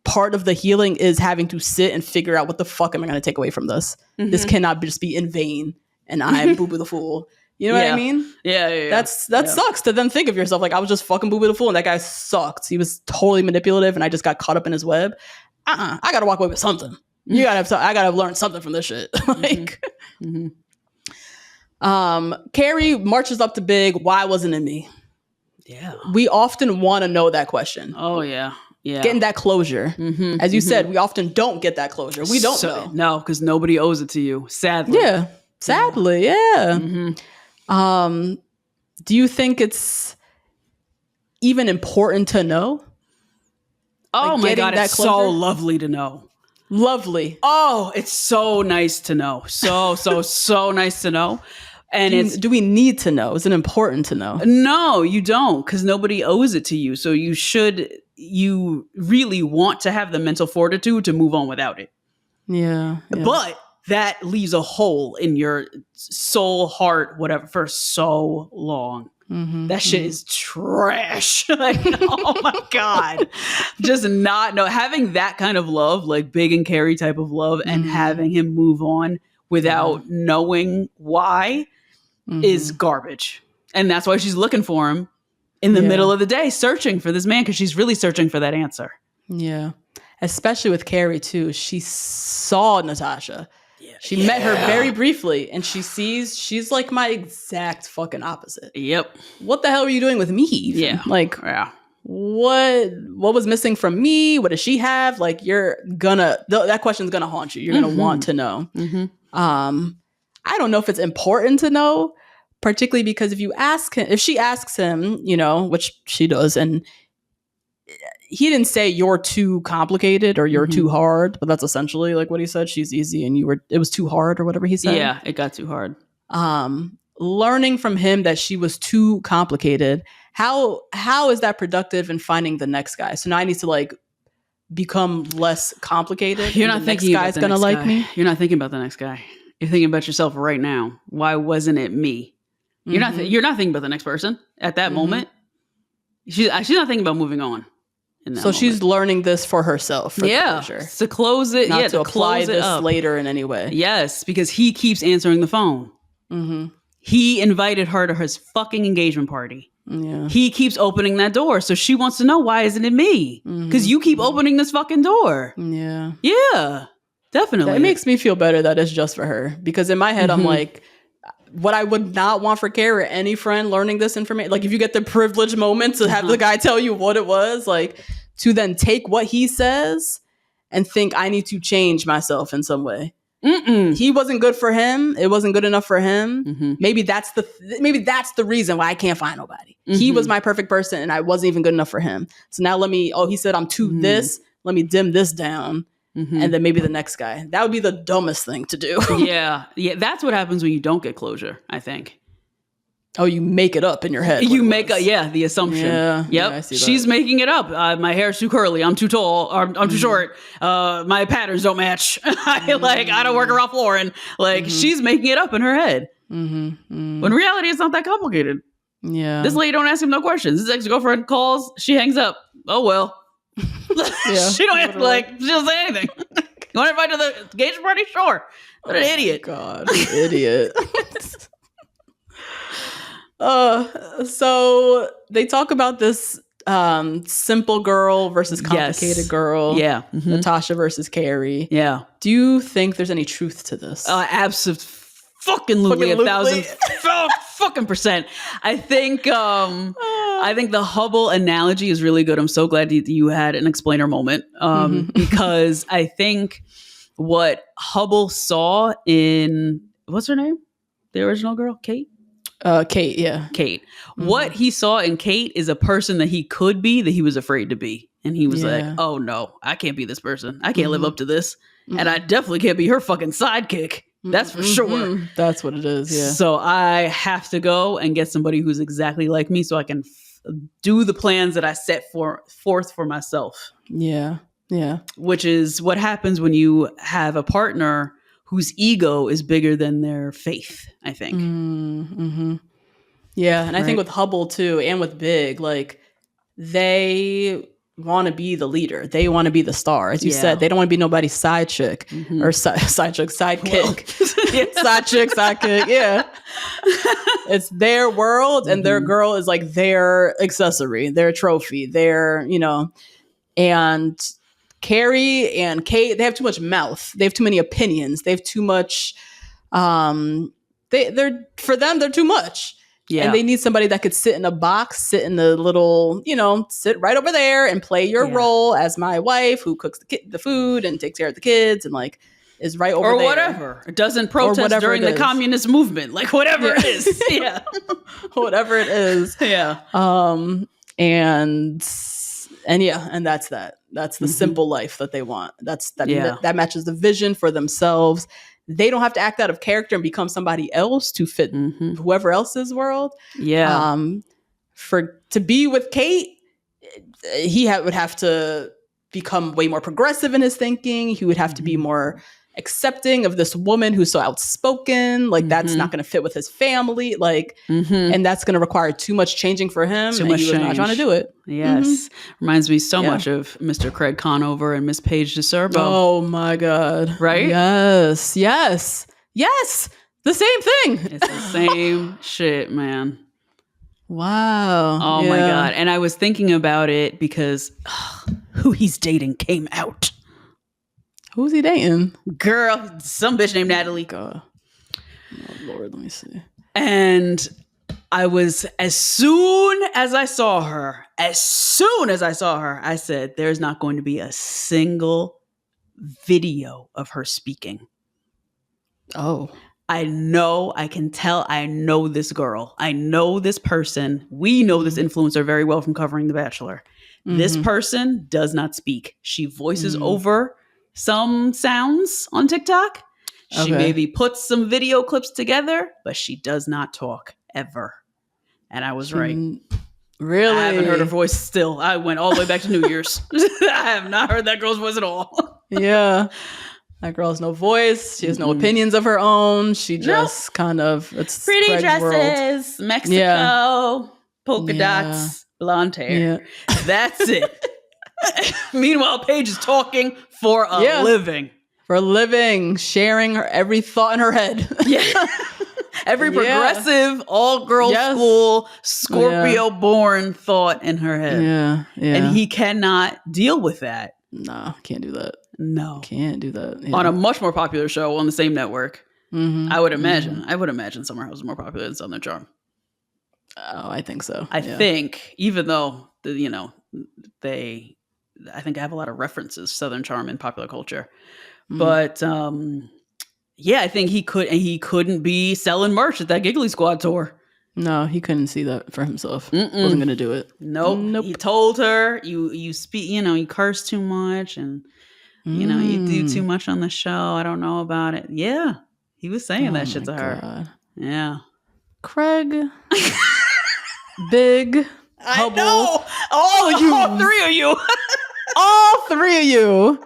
Part of the healing is having to sit and figure out what the fuck am I going to take away from this. This cannot just be in vain, and I'm Boo Boo the Fool. You know what I mean? Yeah. That sucks to then think of yourself like I was just fucking Boo Boo the Fool, and that guy sucked. He was totally manipulative, and I just got caught up in his web. I gotta walk away with something. You gotta have I gotta learn something from this shit. Like, Carrie marches up to Big. Why wasn't it me? Yeah. We often want to know that question. Oh yeah. Yeah. Getting that closure. As you said, we often don't get that closure. We don't know. No, because nobody owes it to you. Sadly. Yeah. Sadly, yeah. Do you think it's even important to know? Oh Like my getting God, that it's so closure? lovely to know. Lovely. Oh, it's so nice to know. So nice to know. And Do we need to know? Is it important to know? no, you don't, because nobody owes it to you. So you really want to have the mental fortitude to move on without it. Yeah. But that leaves a hole in your soul, heart, whatever, for so long. That shit is trash. Like, oh my God. Just not know. Having that kind of love, like Big and Carrie type of love, and having him move on without knowing why is garbage. And that's why she's looking for him in the middle of the day, searching for this man, because she's really searching for that answer. Yeah. Especially with Carrie, too. She saw Natasha. She met her very briefly, and she's like my exact fucking opposite. Yep. What the hell were you doing with me? Even? Yeah. Like, what was missing from me? What does she have? Like, that question's gonna haunt you. You're gonna want to know. I don't know if it's important to know, particularly because if she asks him, which she does, and he didn't say you're too complicated or you're too hard, but that's essentially like what he said. She's easy and it was too hard, or whatever he said. Yeah, it got too hard. Learning from him that she was too complicated. How is that productive in finding the next guy? So now I need to like become less complicated. You're not thinking guy's gonna like me. You're not thinking about the next guy. You're thinking about yourself right now. Why wasn't it me? You're not thinking about the next person at that moment. She's not thinking about moving on. So she's learning this for herself. For closure. To close it. Not to apply close this up later in any way. Yes, because he keeps answering the phone. He invited her to his fucking engagement party. Yeah. He keeps opening that door. So she wants to know, why isn't it me? Because you keep opening this fucking door. Yeah. Yeah, definitely. It makes me feel better that it's just for her. Because in my head, I'm like, what I would not want for Carrie or any friend learning this information, like if you get the privileged moment to have the guy tell you what it was, like to then take what he says and think I need to change myself in some way. He wasn't good for him. It wasn't good enough for him. Maybe that's the reason why I can't find nobody. He was my perfect person and I wasn't even good enough for him. So now he said I'm too this. Let me dim this down. And then maybe the next guy. That would be the dumbest thing to do. Yeah. That's what happens when you don't get closure, I think. Oh, you make it up in your head. You make the assumption. Yeah. Yep. Yeah, I see that. She's making it up. My hair's too curly. I'm too tall. Or I'm too short. My patterns don't match. I don't work around Lauren. She's making it up in her head. When in reality, it's not that complicated. Yeah. This lady don't ask him no questions. His ex-girlfriend calls. She hangs up. Oh, well. She don't have she don't say anything. You want to invite to the engagement party? Sure. What an idiot. God, idiot. So they talk about this simple girl versus complicated girl. Yeah. Natasha versus Carrie. Yeah. Do you think there's any truth to this? Absolutely. 1,000% I think the Hubble analogy is really good. I'm so glad that you had an explainer moment because I think what Hubble saw in, what's her name? The original girl? Kate? Kate, yeah. Kate. What he saw in Kate is a person that he could be that he was afraid to be. And he was like, oh no, I can't be this person. I can't live up to this. And I definitely can't be her fucking sidekick. That's for sure. That's what it is, yeah. So I have to go and get somebody who's exactly like me so I can do the plans that I set forth for myself. Yeah, yeah. Which is what happens when you have a partner whose ego is bigger than their faith, I think. Yeah, and I think with Hubble too, and with Big, they want to be the leader. They want to be the star. As you said, they don't want to be nobody's side chick or sidekick. Side chick, sidekick. Yeah. It's their world and their girl is like their accessory, their trophy, and Carrie and Kate, they have too much mouth. They have too many opinions. They have too much. They're for them, they're too much. Yeah. And they need somebody that could sit in a box, sit in the little, sit right over there and play your role as my wife who cooks the food and takes care of the kids and like is right over there. Or whatever. It doesn't protest during the communist movement. Like whatever it is. Yeah. Whatever it is. Yeah. And that's that. That's the simple life that they want. That matches the vision for themselves. They don't have to act out of character and become somebody else to fit whoever else's world. Yeah. To be with Kate, he would have to become way more progressive in his thinking. He would have to be more accepting of this woman who's so outspoken. Like that's not going to fit with his family. Like, and that's going to require too much changing for him. Too much he was not trying to do it. Yes. Reminds me so much of Mr. Craig Conover and Miss Paige DeSerbo. Oh my God. Right? Yes. The same thing. It's the same shit, man. Wow. Oh my God. And I was thinking about it because who he's dating came out. Who's he dating? Girl, some bitch named Natalie. God. Oh Lord, let me see. And I was, as soon as I saw her, I said, there's not going to be a single video of her speaking. Oh. I know, I can tell, I know this girl. I know this person. We know this influencer very well from covering The Bachelor. This person does not speak. She voices over some sounds on TikTok. She maybe puts some video clips together, but she does not talk ever. And I was right. Really? I haven't heard her voice still. I went all the way back to New Year's. I have not heard that girl's voice at all. Yeah. That girl has no voice. She has no opinions of her own. She just kind of, it's pretty Craig's dresses, world. Mexico, polka dots, blonde hair. Yeah. That's it. Meanwhile, Paige is talking for a living. For a living, sharing her every thought in her head. Yeah. Every progressive, all-girl school, Scorpio-born thought in her head. Yeah. And he cannot deal with that. No, can't do that. No. Can't do that. Yeah. On a much more popular show on the same network. I would imagine. I would imagine Summer House is more popular than Southern Charm. Oh, I think so. I think, even though, I think I have a lot of references to Southern Charm in popular culture. But I think he couldn't be selling merch at that Giggly Squad tour. No, he couldn't see that for himself. Wasn't gonna do it. Nope. He told her you speak, you curse too much and you do too much on the show. I don't know about it. Yeah. He was saying that shit to her. God. Yeah. Craig. Big. I know. All three of you. All three of you.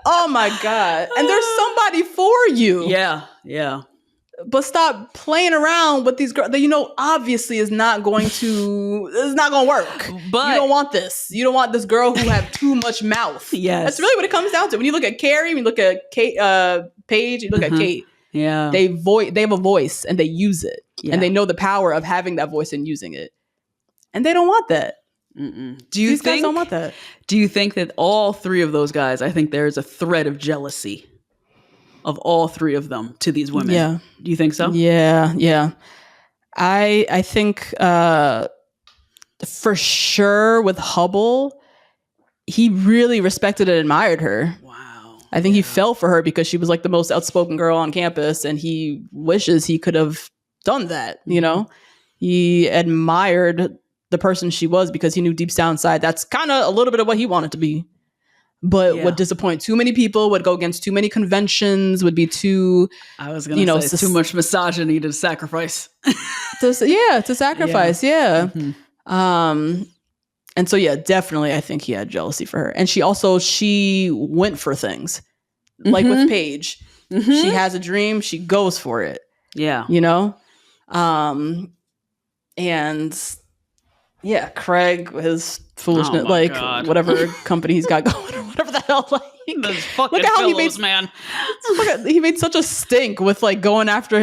Oh my God. And there's somebody for you. Yeah. Yeah. But stop playing around with these girls that obviously is not going to work. But you don't want this. You don't want this girl who have too much mouth. Yes. That's really what it comes down to. When you look at Carrie, when you look at Kate, Paige, you look at Kate. Yeah. They have a voice and they use it. Yeah. And they know the power of having that voice and using it. And they don't want that. These guys don't want that. Do you think that all three of those guys, I think there's a thread of jealousy of all three of them to these women? Yeah. Do you think so? Yeah. Yeah. I think for sure with Hubble, he really respected and admired her. Wow. I think he fell for her because she was like the most outspoken girl on campus and he wishes he could have done that. He admired the person she was because he knew deep down inside that's kind of a little bit of what he wanted to be, but would disappoint too many people, would go against too many conventions, would be too, I was going to say too much misogyny to sacrifice. to sacrifice. Yeah. And so, definitely. I think he had jealousy for her. And she went for things like with Paige. She has a dream. She goes for it. Yeah. And Craig, his foolishness, God. whatever company he's got going or whatever the hell. Those fucking look at how pillows, man. He made such a stink with going after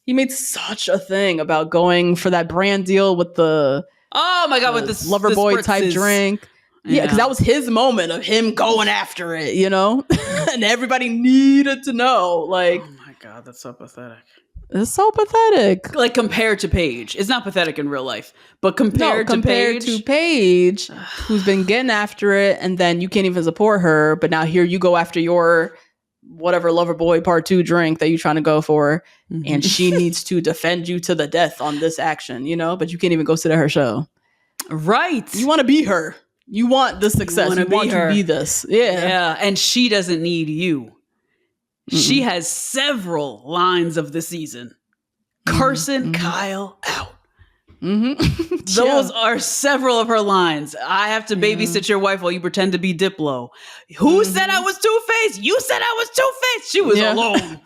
he made such a thing about going for that brand deal with the oh my God, with this Loverboy type spritzes. drink. Yeah, because that was his moment of him going after it, you know? And everybody needed to know. Like, oh my God, that's so pathetic. it's so pathetic. Like compared to Paige. It's not pathetic in real life, but compared to Paige, who's been getting after it, and then you can't even support her, but now here you go after your whatever Loverboy Part 2 drink that you're trying to go for, and she needs to defend you to the death on this action, you know? But you can't even go sit at her show. Right. You want to be her. You want the success. You want to be this. Yeah. Yeah. And she doesn't need you. She has several lines of the season. Cursing Kyle out. Those are several of her lines. I have to babysit your wife while you pretend to be Diplo. Who said I was Two-Faced? You said I was Two-Faced. She was alone.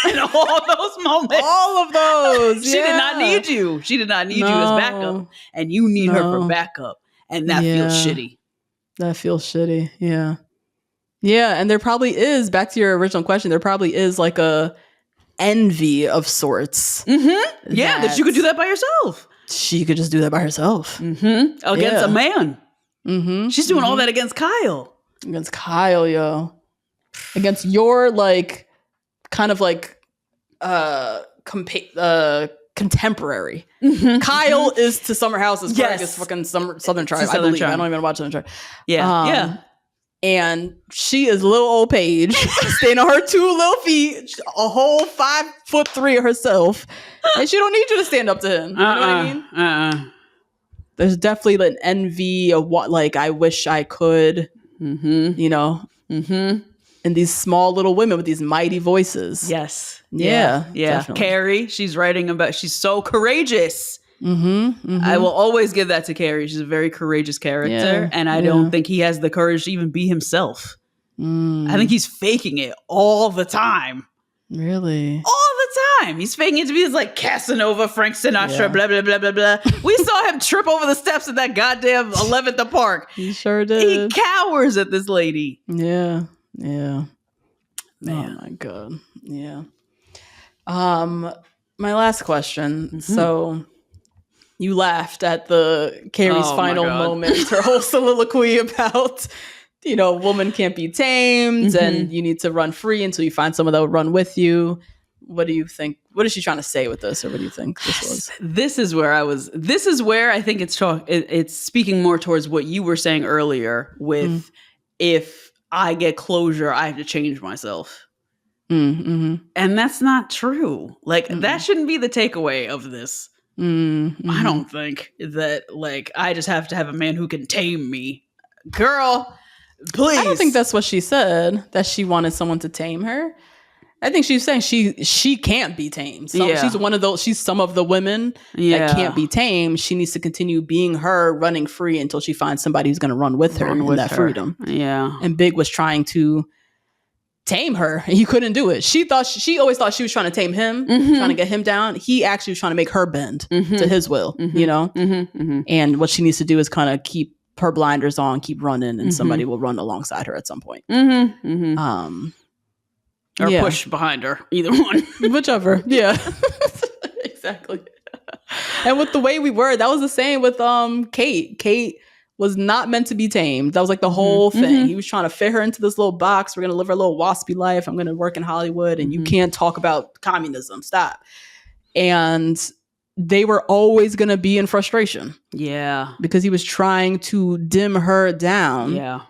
In all those moments. All of those. She did not need you. She did not need you as backup. And you need her for backup. And that feels shitty. That feels shitty. Yeah. Yeah. And there probably is, back to your original question, there probably is like a envy of sorts. Yeah, that you could do that by yourself. She could just do that by herself. Against a man. She's doing all that against Kyle. Against Kyle, yo. Against your, like, kind of like contemporary. Kyle is to Summer House as yes. fucking Southern Tribe. I believe. I don't even watch Southern Tribe. Yeah. And she is little old Paige, staying on her 2 little feet, a whole 5'3" herself, and she don't need you to stand up to him. You know what I mean? There's definitely an envy of what, like, I wish I could, you know, and these small little women with these mighty voices. Yes. Yeah. Definitely. Carrie, she's writing about, she's so courageous. I will always give that to Carrie. She's a very courageous character, and I don't think he has the courage to even be himself. I think he's faking it all the time. Really? All the time. He's faking it to be this like Casanova, Frank Sinatra, blah, blah, blah, blah, blah. We saw him trip over the steps at that goddamn 11th Park. He sure did. He cowers at this lady. Yeah. Man. Oh my God. Yeah. My last question. So you laughed at the Carrie's final moment, her whole soliloquy about, you know, woman can't be tamed and you need to run free until you find someone that will run with you. What do you think? What is she trying to say with this, or what do you think this was? This is where I think it's speaking more towards what you were saying earlier with if I get closure, I have to change myself. And that's not true. Like that shouldn't be the takeaway of this. I don't think that, like, I just have to have a man who can tame me. Girl, please. I don't think that's what she said, that she wanted someone to tame her. I think she's saying she can't be tamed. She's one of those, she's some of the women that can't be tamed. She needs to continue being her, running free until she finds somebody who's going to run with her in that freedom. Yeah. And Big was trying to tame her, and he couldn't do it. She always thought she was trying to tame him, trying to get him down. He actually was trying to make her bend to his will, you know? And what she needs to do is kind of keep her blinders on, keep running, and somebody will run alongside her at some point. Or push behind her, either one. Whichever. Yeah. Exactly. And with the way we were, that was the same with Kate. Kate was not meant to be tamed. That was like the whole thing. He was trying to fit her into this little box. We're going to live our little waspy life. I'm going to work in Hollywood, and you can't talk about communism. Stop. And they were always going to be in frustration. Yeah. Because he was trying to dim her down. Yeah.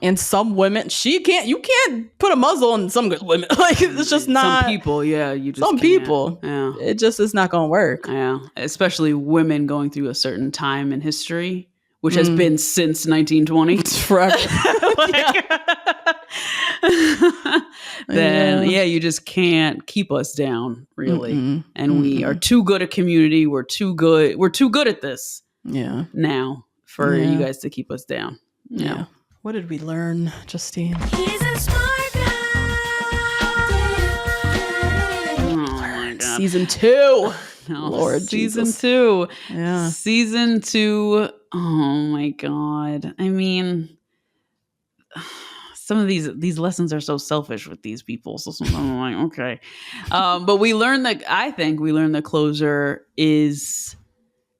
And some women, you can't put a muzzle on some good women. Like, it's just not. Some people, you just some can't. People. Yeah. It just is not going to work. Yeah. Especially women going through a certain time in history, which has been since 1920. Forever. Then you just can't keep us down, really. And we are too good a community. We're too good at this. Yeah. Now for you guys to keep us down. Yeah. What did we learn, Justine? He's a smart guy. Oh my God. Season 2. Lord Season Jesus. 2. Yeah. Season 2. Oh my God. I mean, some of these lessons are so selfish with these people. So I'm like, okay. But I think we learned that closure is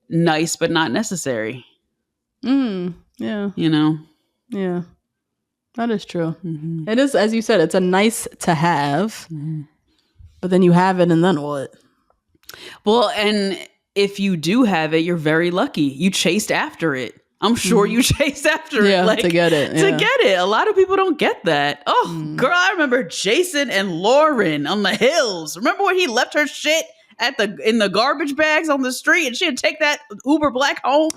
nice, but not necessary. Yeah. You know? Yeah. That is true. Mm-hmm. It is, as you said, it's a nice to have, but then you have it and then what? Well, and if you do have it, you're very lucky. You chased after it. I'm sure you chased after it. To get it. To get it. A lot of people don't get that. Oh, girl, I remember Jason and Lauren on the hills. Remember when he left her shit in the garbage bags on the street and she had to take that Uber Black home?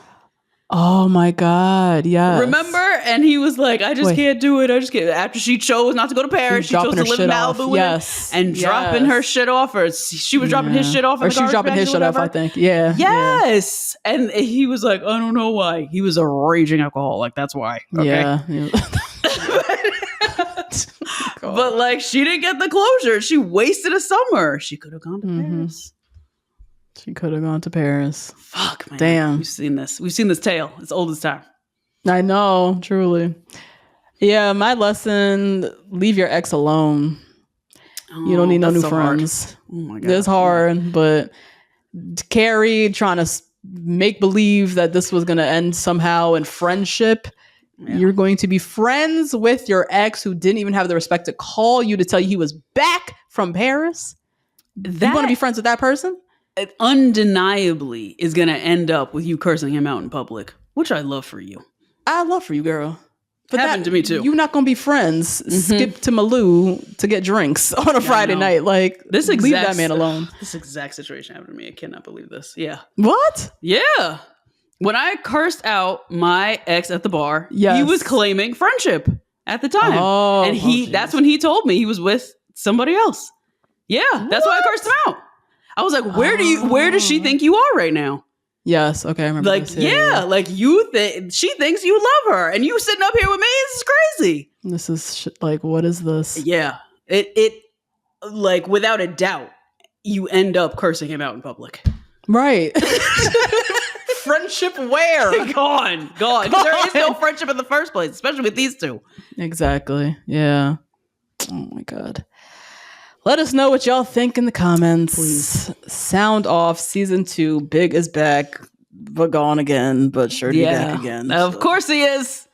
Oh my God. Yeah. Remember? And he was like, I just can't do it. I just can't. After she chose not to go to Paris, she chose to live in Malibu with him and dropping her shit off. Or she was dropping his shit off. Or she was dropping his shit off, I think. Yeah. Yes. Yeah. And he was like, I don't know why. He was a raging alcoholic. That's why. Okay? Yeah. But like, she didn't get the closure. She wasted a summer. She could have gone to Paris. She could have gone to Paris. Fuck, man. Damn. We've seen this. We've seen this tale. It's old as time. I know, truly. Yeah, my lesson, leave your ex alone. You don't need no new friends. Hard. Oh my God. It's hard, but Carrie trying to make believe that this was going to end somehow in friendship. Yeah. You're going to be friends with your ex who didn't even have the respect to call you to tell you he was back from Paris. You want to be friends with that person? It undeniably is going to end up with you cursing him out in public, which I love for you. I love for you, girl. But happened to me too. You're not going to be friends. Skip to Malou to get drinks on a Friday night. Like, leave that man alone. This exact situation happened to me. I cannot believe this. Yeah. What? Yeah. When I cursed out my ex at the bar, he was claiming friendship at the time. Oh, and that's when he told me he was with somebody else. Yeah. That's why I cursed him out. I was like, where does she think you are right now? Yes. Okay. I remember. Like, like she thinks you love her and you sitting up here with me. This is crazy. This is like, what is this? Yeah. It like, without a doubt, you end up cursing him out in public. Right. Friendship where? Gone. Because there is no friendship in the first place, especially with these two. Exactly. Yeah. Oh my God. Let us know what y'all think in the comments. Please. Sound Off Season 2. Big is back, but gone again, but sure to be back again. Of course he is.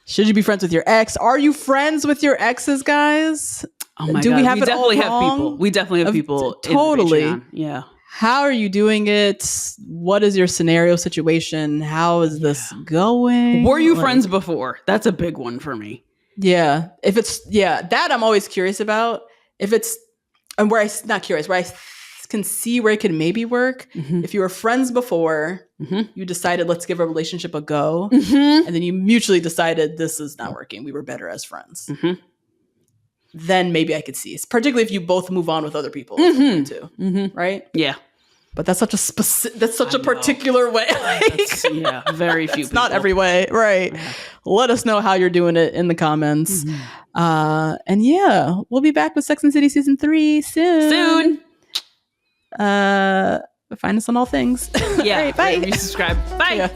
Should you be friends with your ex? Are you friends with your exes, guys? Oh my God. We definitely have people. We definitely have people. Totally. Yeah. How are you doing it? What is your scenario situation? How is this going? Were you friends before? That's a big one for me. Yeah. If it's, that I'm always curious about. If it's, and where not curious, where I can see where it can maybe work. If you were friends before, you decided, let's give a relationship a go. And then you mutually decided this is not working. We were better as friends. Then maybe I could see, particularly if you both move on with other people too. Right? Yeah. But that's such a particular way. Very few. It's not every way, right? Yeah. Let us know how you're doing it in the comments. And we'll be back with Sex and the City Season 3 soon. Find us on all things. Yeah. Right, bye. Subscribe. Bye. Yeah.